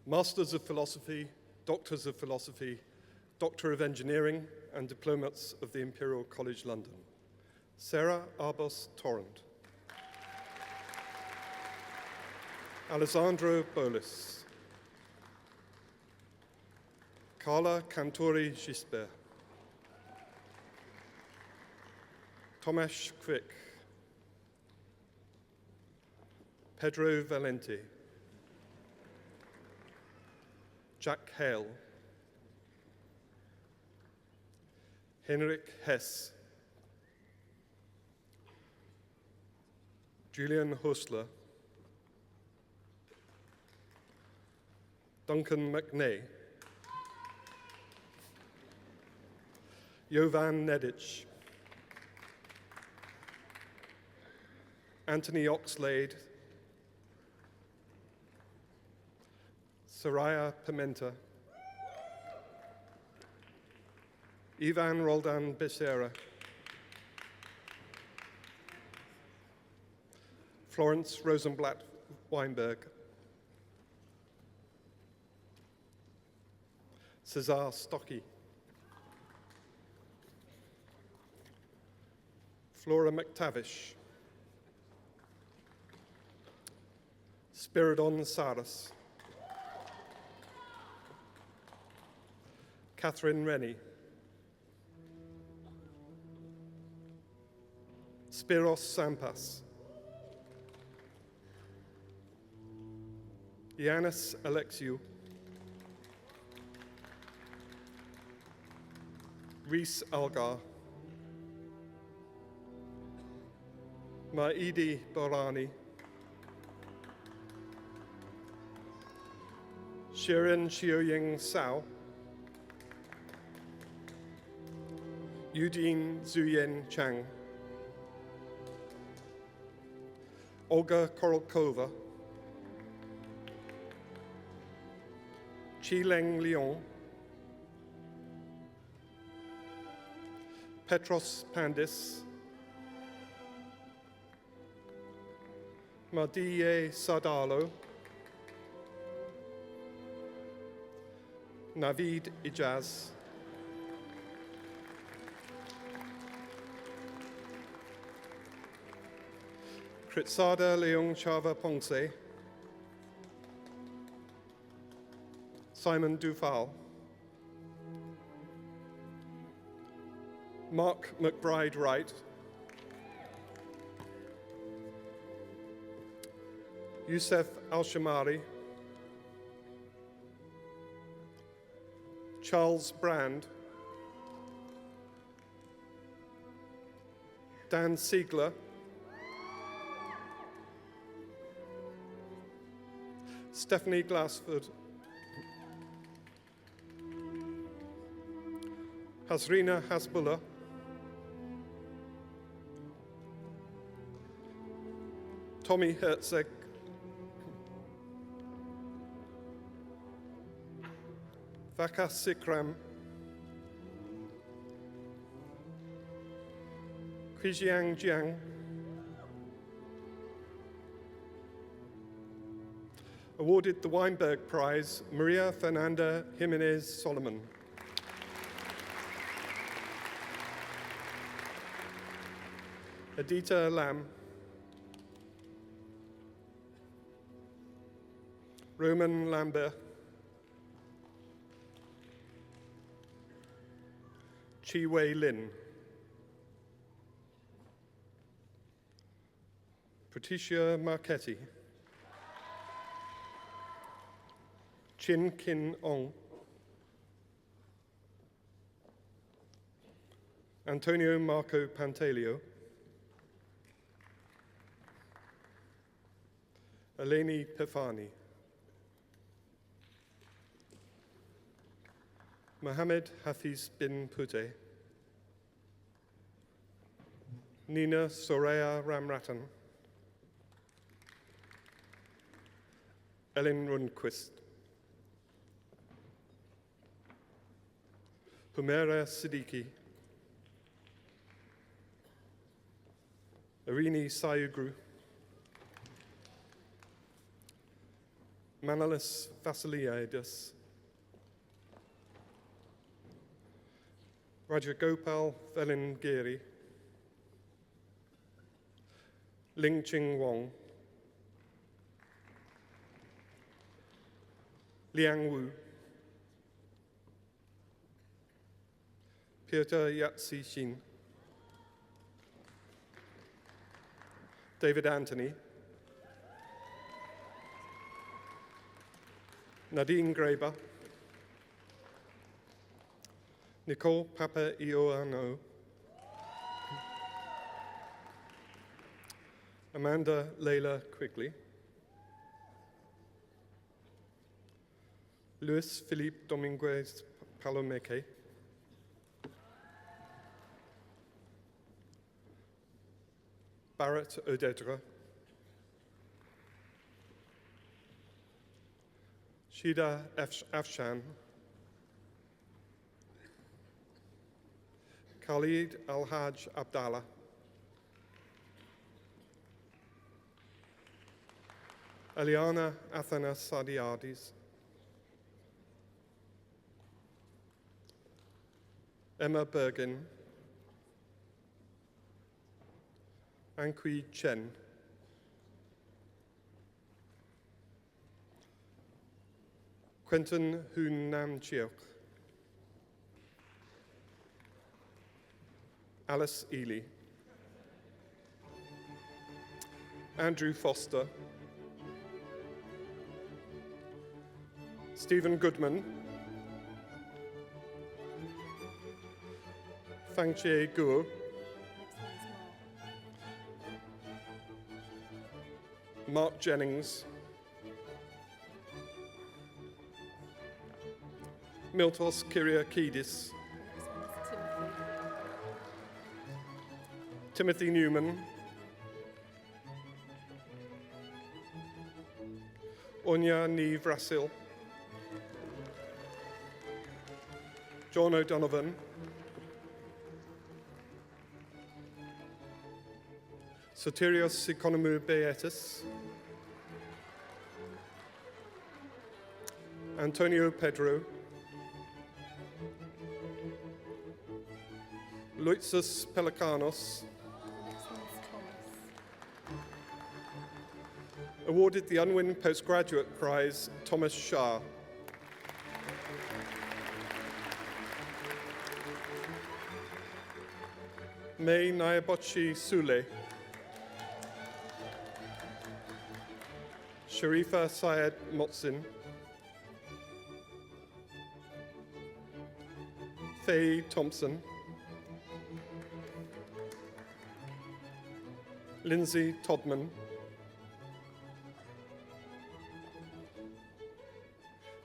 Masters of Philosophy, Doctors of Philosophy, Doctor of Engineering, and Diplomates of the Imperial College London. Sarah Arbos Torrent. Alessandro Bolis. Carla Cantori Gisbert. Tomasz Quick. Pedro Valenti. Jack Hale. Henrik Hess. Julian Hustler. Duncan McNay. Jovan Nedic. Anthony Oxlade. Soraya Pimenta. Ivan Roldan Becerra. Florence Rosenblatt Weinberg. Cesar Stocky. Flora McTavish. Spiridon Saras. Catherine Rennie. Spiros Sampas. Yanis Alexiou, Reese Algar, Maidi Borani, Shirin Xiuying Sao, Yudin Zuyen Chang, Olga Korolkova, Qileng Liang, Petros Pandis, Madiye Sadalo, Navid Ijaz, Kritsada Leung Chava Pongse, Simon Dufal, Mark McBride Wright, Youssef Al-Shamari, Charles Brand, Dan Siegler, Stephanie Glassford, Hasrina Hasbullah, Tommy Herzeg, Vakas Sikram, Qijiang Jiang, awarded the Weinberg Prize, Maria Fernanda Jimenez Solomon. Edita Lam, Roman Lambert, Chi Wei Lin, Patricia Marchetti, Chin Kin Ong, Antonio Marco Pantaleo, Eleni Pefani, Mohammed Hafiz bin Pute, Nina Soraya Ramratan, Ellen Rundquist, Humera Siddiqui, Irini Sayugru, Manolis Vasiliadis, Rajagopal Velingiri, Ling Ching Wong, Liang Wu, Peter Yatsi Shin, David Anthony, Nadine Graber, Nicole Papa Ioano, Amanda Leila Quigley, Luis Philippe Dominguez Palomeque, Barrett Odedra, Shida Afshan, Khalid Al-Haj Abdallah, Eliana Athana Sadiadis, Emma Bergin, Ankui Chen, Quentin Hoon Nam Chioc, Alice Ely, Andrew Foster, Stephen Goodman, Fangchie Guo, Mark Jennings, Miltos Kyriakidis, Timothy Newman, Onya Ní Vrasil, John O'Donovan, Sotirios Economou Beatus, Antonio Pedro, Luitsus Pelikanos, awarded the Unwin Postgraduate Prize, Thomas Shah. May Nyabochi Sule, Sharifa Syed Motsin, Faye Thompson, Lindsay Todman,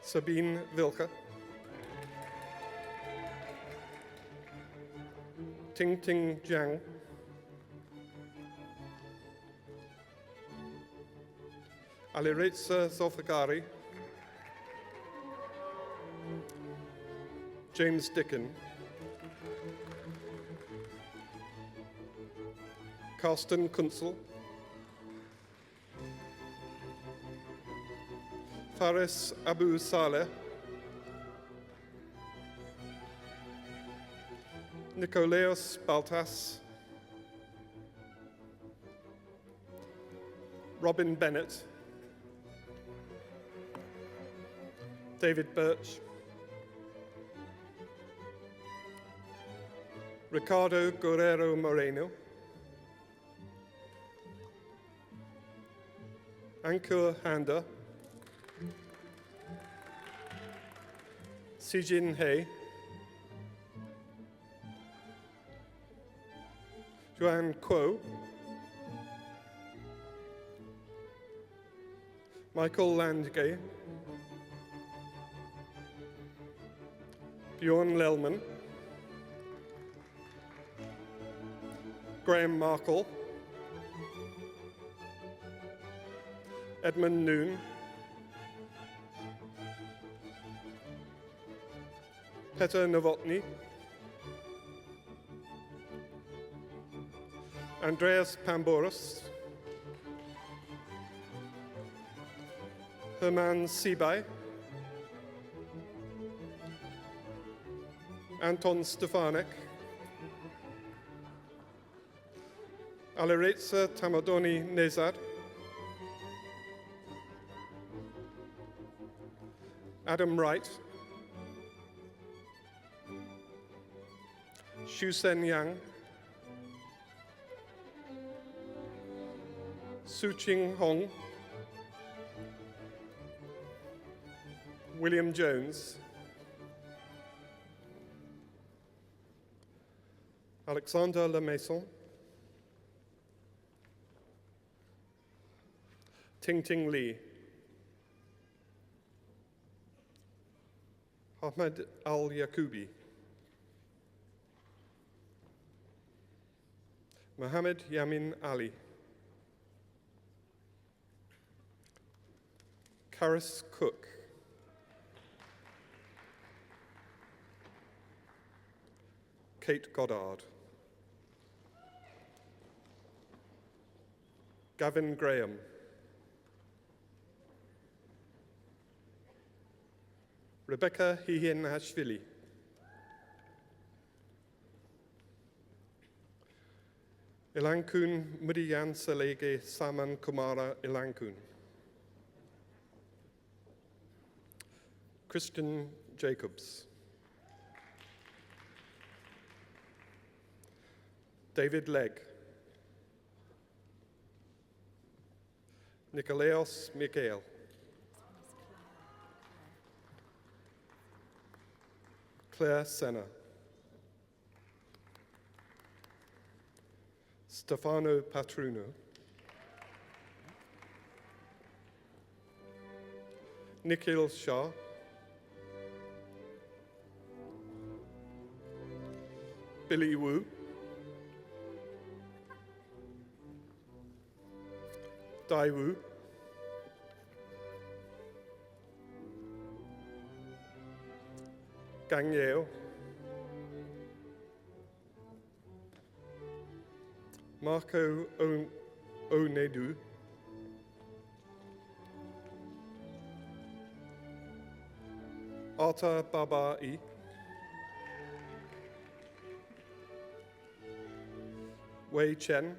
Sabine Wilke, Ting Ting Jiang, Aliretsa Zolfagari, James Dickin, Karsten Kunzel, Faris Abu Saleh, Nikolaos Baltas, Robin Bennett, David Birch, Ricardo Guerrero Moreno, Ankur Handa, Sijin He, Joanne Kuo, Michael Landgay, Bjorn Lellman, Graham Markle, Edmund Noon, Petr Novotny, Andreas Pambouros, Herman Sibai, Anton Stefanek, Aliretsa Tamadoni Nezad, Adam Wright, Shu Sen Yang, Su Ching Hong, William Jones, Alexander Lemaison, Ting Ting Li, Ahmed Al-Yakubi, Mohammed Yamin Ali, Karis Cook, Kate Goddard, Gavin Graham, Rebecca Hihin-Hashvili, Ilankun Mudiyan Salege Saman Kumara Ilankun, Christian Jacobs, David Legg, Nikolaos Mikhail, Claire Senna. Stefano Patruno. Nikhil Shah. Billy Wu. Dai Wu. Gang Yeo. Marco Onedu. Arta Babai. Wei Chen.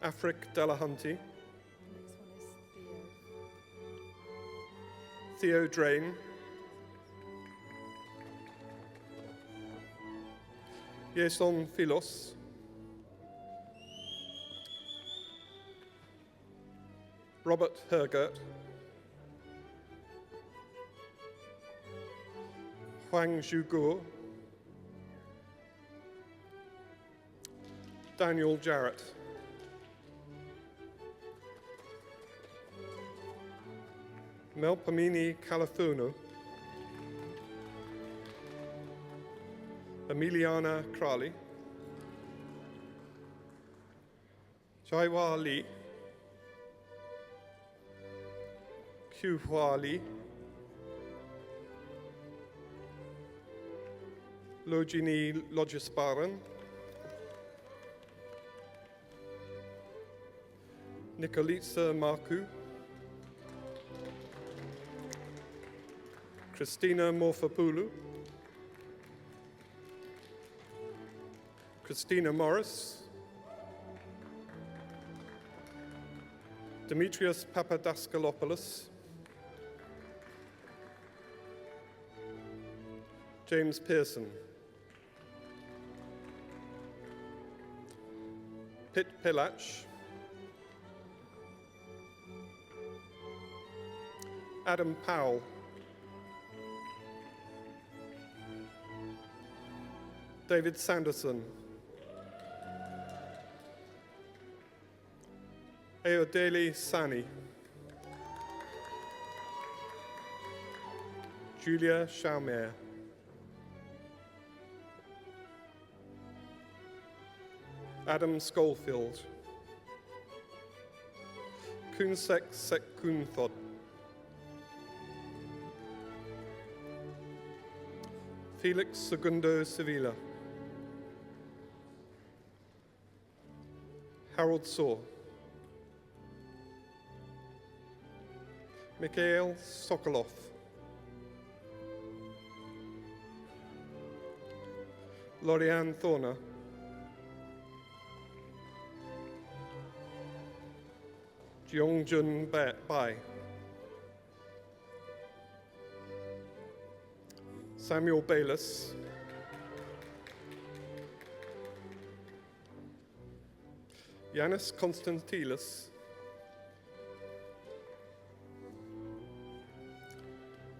Afric Delahunty. Next one is Theo. Theo Drain. Yeson Philos. Robert Hergert. Huang Zhuguo. Daniel Jarrett. Melpomene Califuno. Emiliana Crowley. Chaiwa Li. Qiuhua Li. Logini Logisparan. Nikolitsa Marku. Christina Morphopoulou. Christina Morris. Demetrius Papadaskalopoulos. James Pearson. Pit Pilach. Adam Powell. David Sanderson. Ayodele Sani. Julia Chaumer. Adam Schofield. Kunsek Sekunthod. Felix Segundo Sevilla. Harold Saw. Mikhail Sokolov. Lorianne Thorner. Jeongjun Bai. Samuel Bayless. Yanis Konstantilis.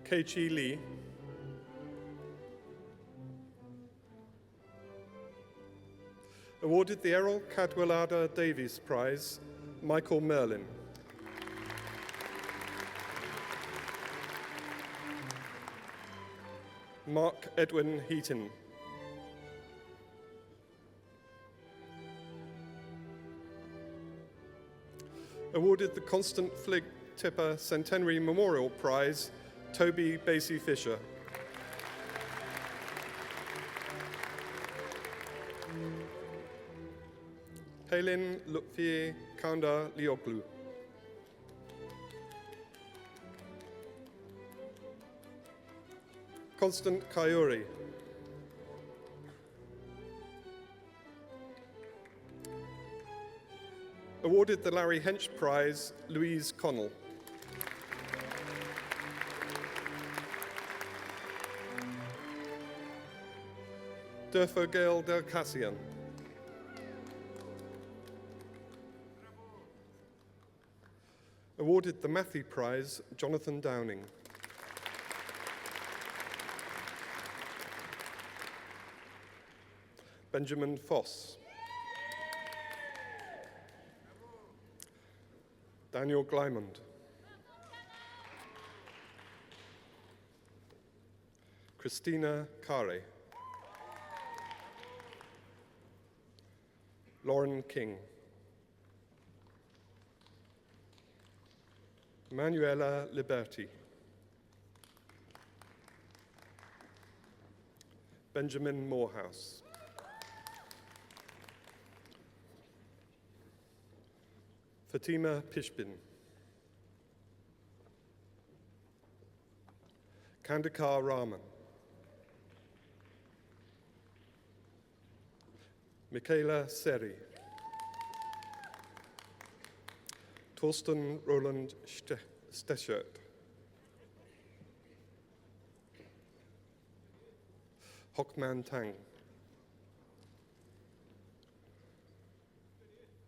Keiichi Lee. Awarded the Errol Cadwallader Davies Prize, Michael Merlin. Mark Edwin Heaton. Awarded the Constant Flig Tipper Centenary Memorial Prize, Toby Basie Fisher. Palin Lutfi Kanda Lioglu. Constant Kayuri. Awarded the Larry Hench Prize, Louise Connell. Durfogale Del Cassian. Awarded the Matthew Prize, Jonathan Downing. Benjamin Foss. Daniel Glymond. Christina Kare. Lauren King. Manuela Liberti. Benjamin Morehouse. Fatima Pishbin. Kandikar Rahman. Michaela Seri. Torsten Roland Steschert. Hockman Tang.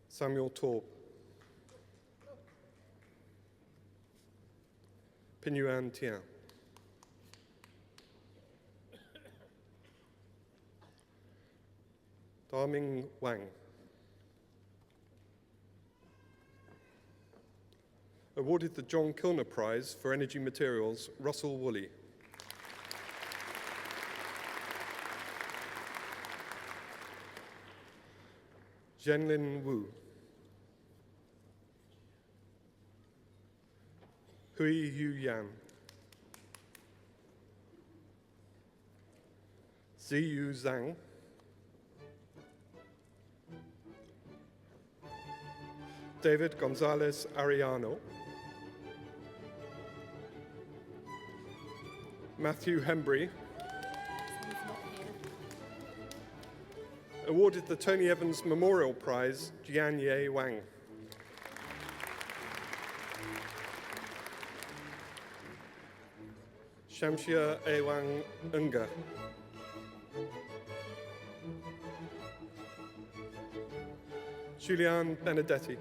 Samuel Torb. Pinuan Tian. Darming Wang. Awarded the John Kilner Prize for Energy Materials, Russell Woolley. Zhenlin Wu. Hui Yu Yan. Ziyu Zhang. David Gonzalez Ariano. Matthew Hembry. He's not here. Awarded the Tony Evans Memorial Prize, Jianye Wang. Shamshia Ewang Unga. Julian Benedetti.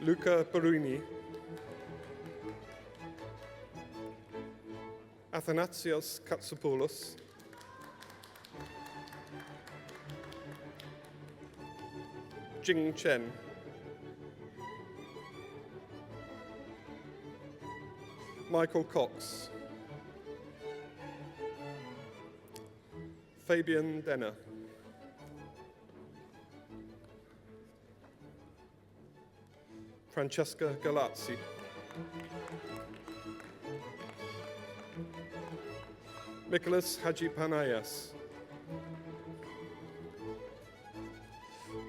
Luca Baruni. Athanasios Katsopoulos. Jing Chen. Michael Cox. Fabian Denner. Francesca Galazzi. Nicholas Hajipanayas.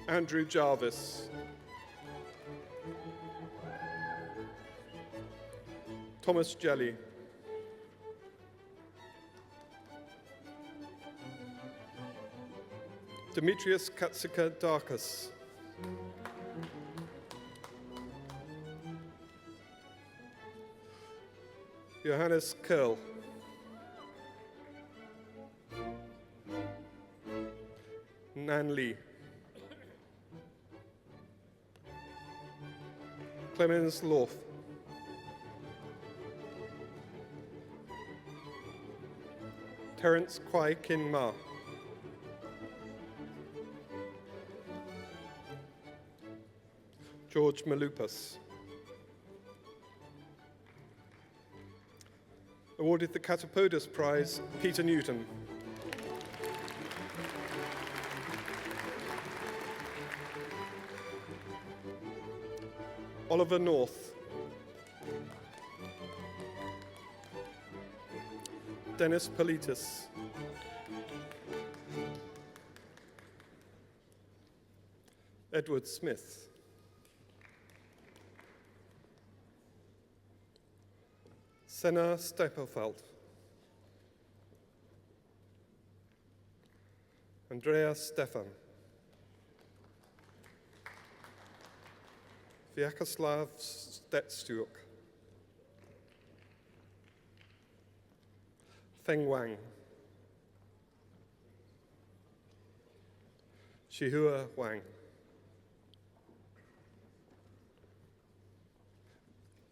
Andrew Jarvis. Thomas Jelly. Demetrius Katsika Darkus. Johannes Curl. Nan Lee. Clemens Lorf. Terence Kwai Kin Ma. George Malupas. Awarded the Catapodus Prize, Peter Newton. Oliver North. Dennis Politis. Edward Smith. Senna Stepelfeld. Andreas Stefan. Vyacheslav Stetstuk. Feng Wang. Shihua Wang.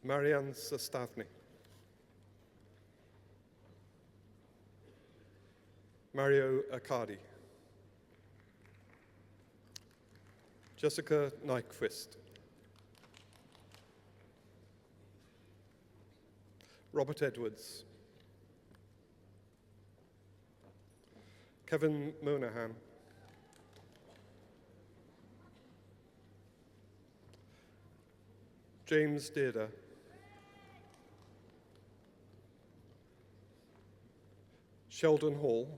Marianne Zastavny, Mario Accardi, Jessica Nyquist, Robert Edwards, Kevin Monahan, James Dearder, Sheldon Hall,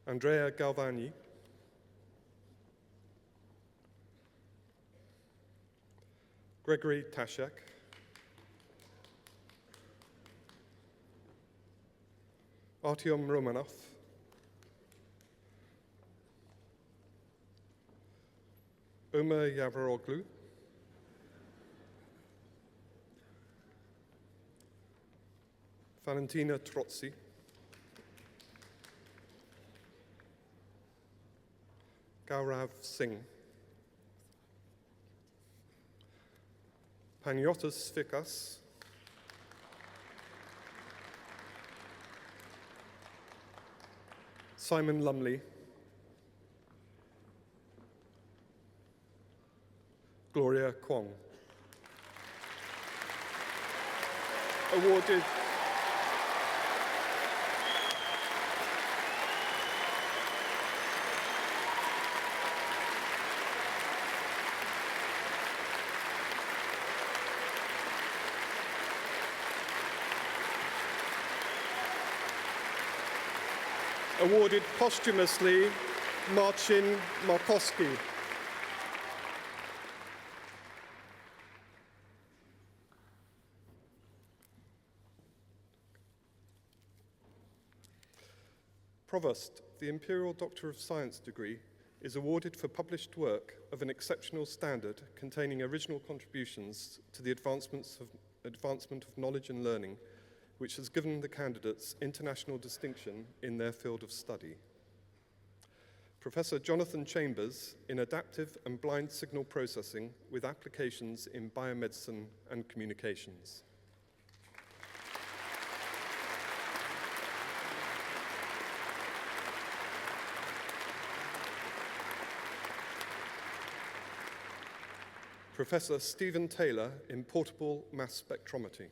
Andrea Galvani, Gregory Tashek, Artyom Romanov, Omer Yavaroglu, Valentina Trotzi, Gaurav Singh, Panagiotis Fikas, Simon Lumley, Gloria Kwong. Awarded posthumously, Marcin Markowski. Provost, the Imperial Doctor of Science degree is awarded for published work of an exceptional standard containing original contributions to the advancement of knowledge and learning, which has given the candidates international distinction in their field of study. Professor Jonathan Chambers in adaptive and blind signal processing with applications in biomedicine and communications. Professor Stephen Taylor in portable mass spectrometry.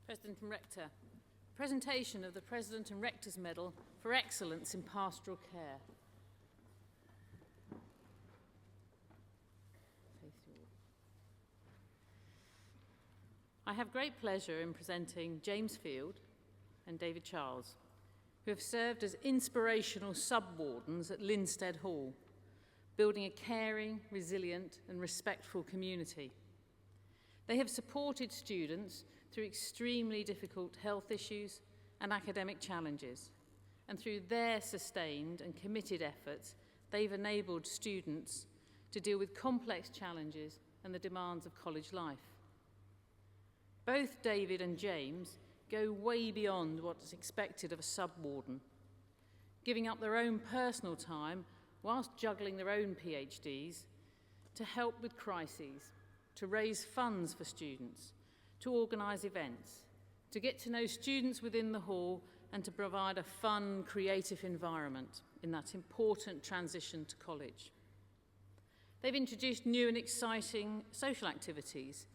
President and Rector. Presentation of the President and Rector's Medal for Excellence in Pastoral Care. I have great pleasure in presenting James Field and David Charles, who have served as inspirational sub-wardens at Linstead Hall, building a caring, resilient and respectful community. They have supported students through extremely difficult health issues and academic challenges, and through their sustained and committed efforts, they've enabled students to deal with complex challenges and the demands of college life. Both David and James go way beyond what is expected of a sub-warden, giving up their own personal time whilst juggling their own PhDs to help with crises, to raise funds for students, to organise events, to get to know students within the hall and to provide a fun, creative environment in that important transition to college. They've introduced new and exciting social activities,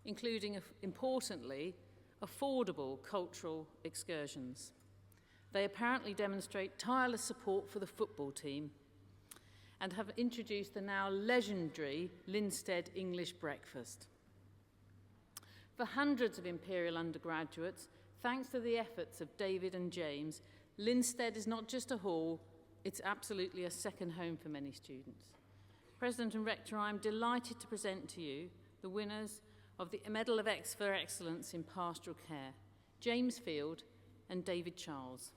including, importantly, affordable cultural excursions. They apparently demonstrate tireless support for the football team and have introduced the now legendary Linstead English breakfast. For hundreds of Imperial undergraduates, thanks to the efforts of David and James, Linstead is not just a hall, it's absolutely a second home for many students. President and Rector, I'm delighted to present to you the winners of the Medal of for Excellence in Pastoral Care, James Field and David Charles.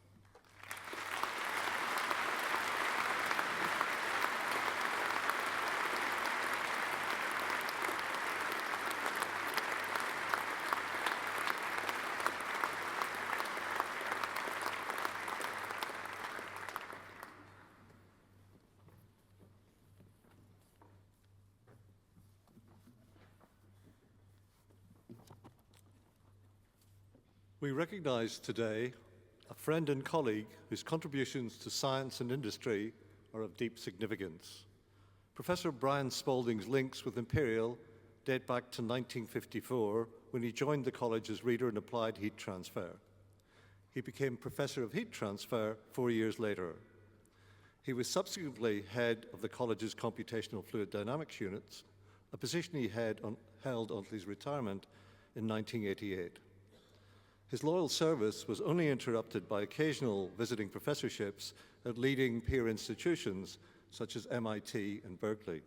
We recognise today a friend and colleague whose contributions to science and industry are of deep significance. Professor Brian Spalding's links with Imperial date back to 1954 when he joined the college as Reader in Applied Heat Transfer. He became Professor of Heat Transfer 4 years later. He was subsequently head of the college's computational fluid dynamics units, a position he held until his retirement in 1988. His loyal service was only interrupted by occasional visiting professorships at leading peer institutions such as MIT and Berkeley.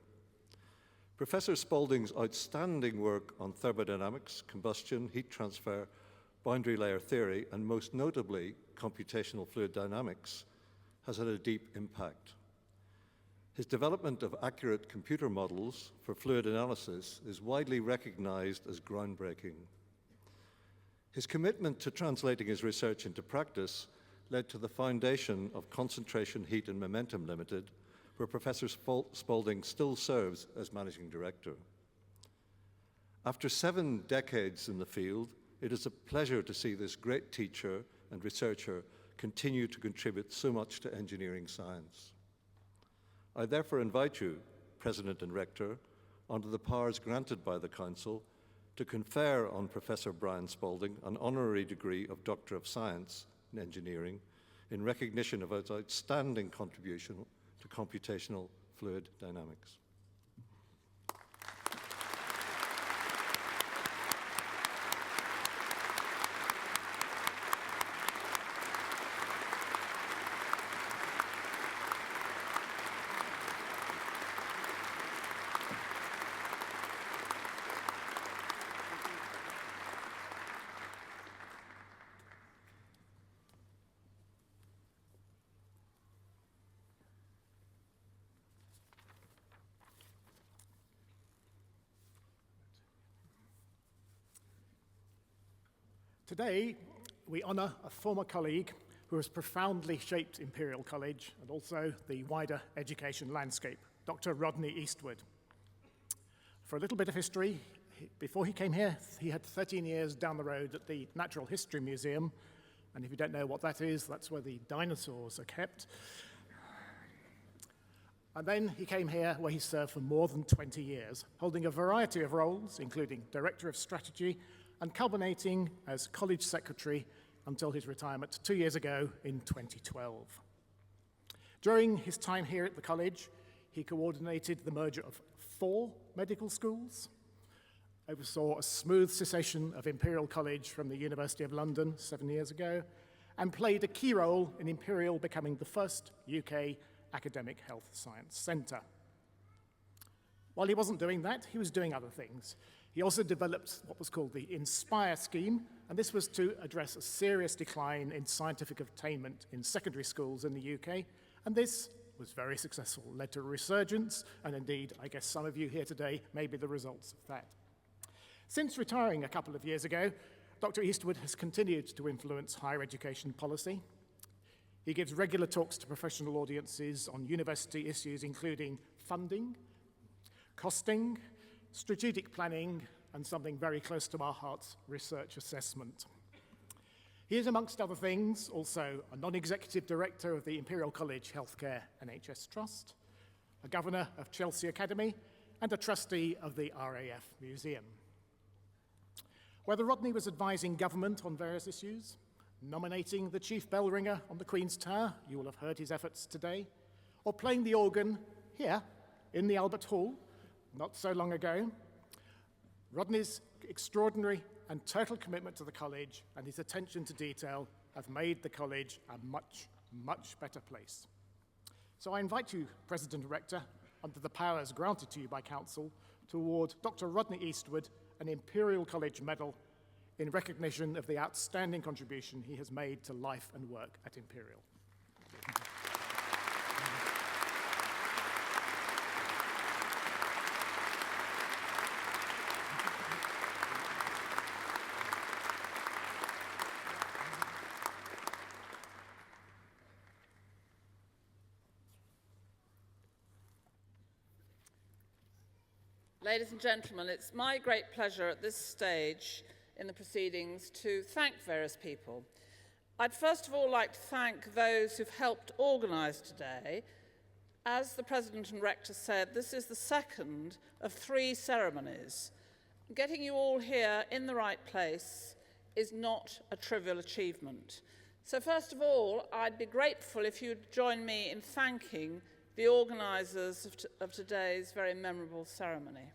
Professor Spalding's outstanding work on thermodynamics, combustion, heat transfer, boundary layer theory, and most notably computational fluid dynamics has had a deep impact. His development of accurate computer models for fluid analysis is widely recognized as groundbreaking. His commitment to translating his research into practice led to the foundation of Concentration, Heat and Momentum Limited, where Professor Spalding still serves as managing director. After 7 decades in the field, it is a pleasure to see this great teacher and researcher continue to contribute so much to engineering science. I therefore invite you, President and Rector, under the powers granted by the Council, to confer on Professor Brian Spalding an honorary degree of Doctor of Science in Engineering in recognition of his outstanding contribution to computational fluid dynamics. Today, we honour a former colleague who has profoundly shaped Imperial College and also the wider education landscape, Dr. Rodney Eastwood. For a little bit of history, before he came here, he had 13 years down the road at the Natural History Museum, and if you don't know what that is, that's where the dinosaurs are kept. And then he came here where he served for more than 20 years, holding a variety of roles, including Director of Strategy, and culminating as college secretary until his retirement 2 years ago in 2012. During his time here at the college, he coordinated the merger of 4 medical schools, oversaw a smooth cessation of Imperial College from the University of London 7 years ago, and played a key role in Imperial becoming the first UK academic health science centre. While he wasn't doing that, he was doing other things. He also developed what was called the INSPIRE scheme, and this was to address a serious decline in scientific attainment in secondary schools in the UK, and this was very successful, led to a resurgence, and indeed, I guess some of you here today may be the results of that. Since retiring a couple of years ago, Dr. Eastwood has continued to influence higher education policy. He gives regular talks to professional audiences on university issues including funding, costing, strategic planning, and something very close to our hearts, research assessment. He is, amongst other things, also a non-executive director of the Imperial College Healthcare NHS Trust, a governor of Chelsea Academy, and a trustee of the RAF Museum. Whether Rodney was advising government on various issues, nominating the chief bell ringer on the Queen's Tower, you will have heard his efforts today, or playing the organ here in the Albert Hall, not so long ago, Rodney's extraordinary and total commitment to the college and his attention to detail have made the college a much, much better place. So I invite you, President and Rector, under the powers granted to you by Council, to award Dr. Rodney Eastwood an Imperial College Medal in recognition of the outstanding contribution he has made to life and work at Imperial. Ladies and gentlemen, it's my great pleasure at this stage in the proceedings to thank various people. I'd first of all like to thank those who've helped organise today. As the President and Rector said, this is the second of 3 ceremonies. Getting you all here in the right place is not a trivial achievement. So first of all, I'd be grateful if you'd join me in thanking the organisers of today's very memorable ceremony.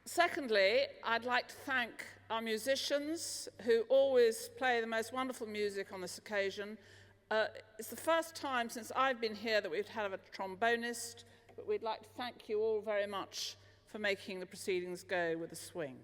Secondly, I'd like to thank our musicians who always play the most wonderful music on this occasion. It's the first time since I've been here that we've had a trombonist, but we'd like to thank you all very much for making the proceedings go with a swing.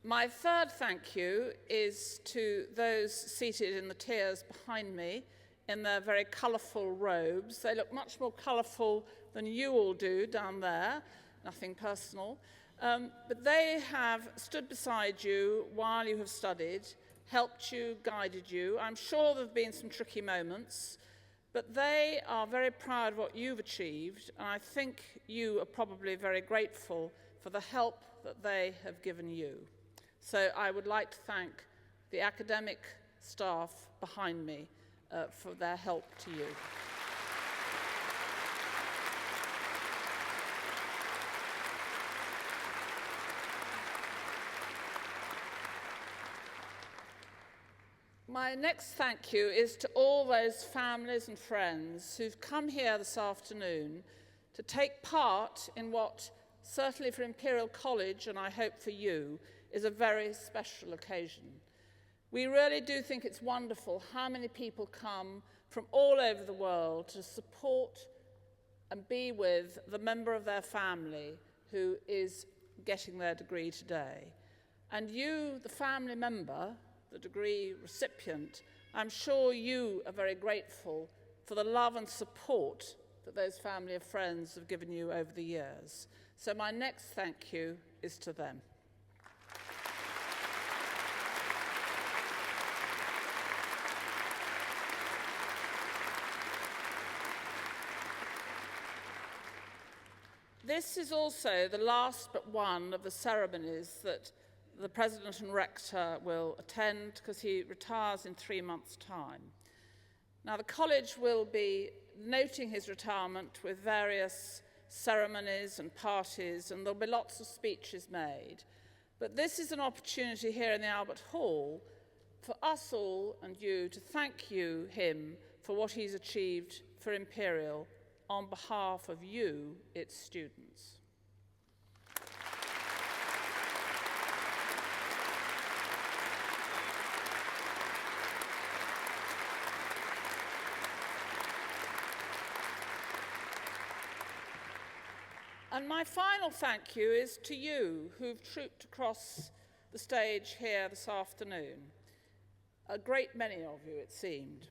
My third thank you is to those seated in the tiers behind me in their very colourful robes. They look much more colourful than you all do down there, nothing personal. But they have stood beside you while you have studied, helped you, guided you. I'm sure there have been some tricky moments, but they are very proud of what you've achieved, and I think you are probably very grateful for the help that they have given you. So I would like to thank the academic staff behind me for their help to you. My next thank you is to all those families and friends who've come here this afternoon to take part in what, certainly for Imperial College, and I hope for you, is a very special occasion. We really do think it's wonderful how many people come from all over the world to support and be with the member of their family who is getting their degree today. And you, the family member, the degree recipient, I'm sure you are very grateful for the love and support that those family and friends have given you over the years. So my next thank you is to them. This is also the last but one of the ceremonies that the President and Rector will attend because he retires in 3 months' time. Now, the college will be noting his retirement with various ceremonies and parties, and there'll be lots of speeches made. But this is an opportunity here in the Albert Hall for us all and you to thank him for what he's achieved for Imperial on behalf of you, its students. And my final thank you is to you who've trooped across the stage here this afternoon. A great many of you, it seemed.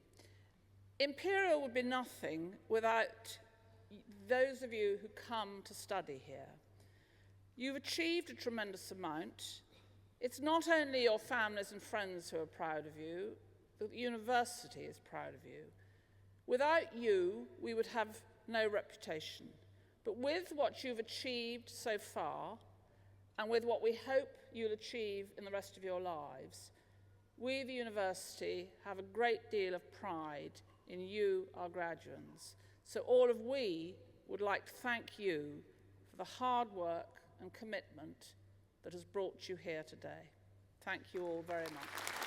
Imperial would be nothing without those of you who come to study here. You've achieved a tremendous amount. It's not only your families and friends who are proud of you, the university is proud of you. Without you, we would have no reputation. But with what you've achieved so far, and with what we hope you'll achieve in the rest of your lives, we, the university, have a great deal of pride in you, our graduates. So all of we would like to thank you for the hard work and commitment that has brought you here today. Thank you all very much.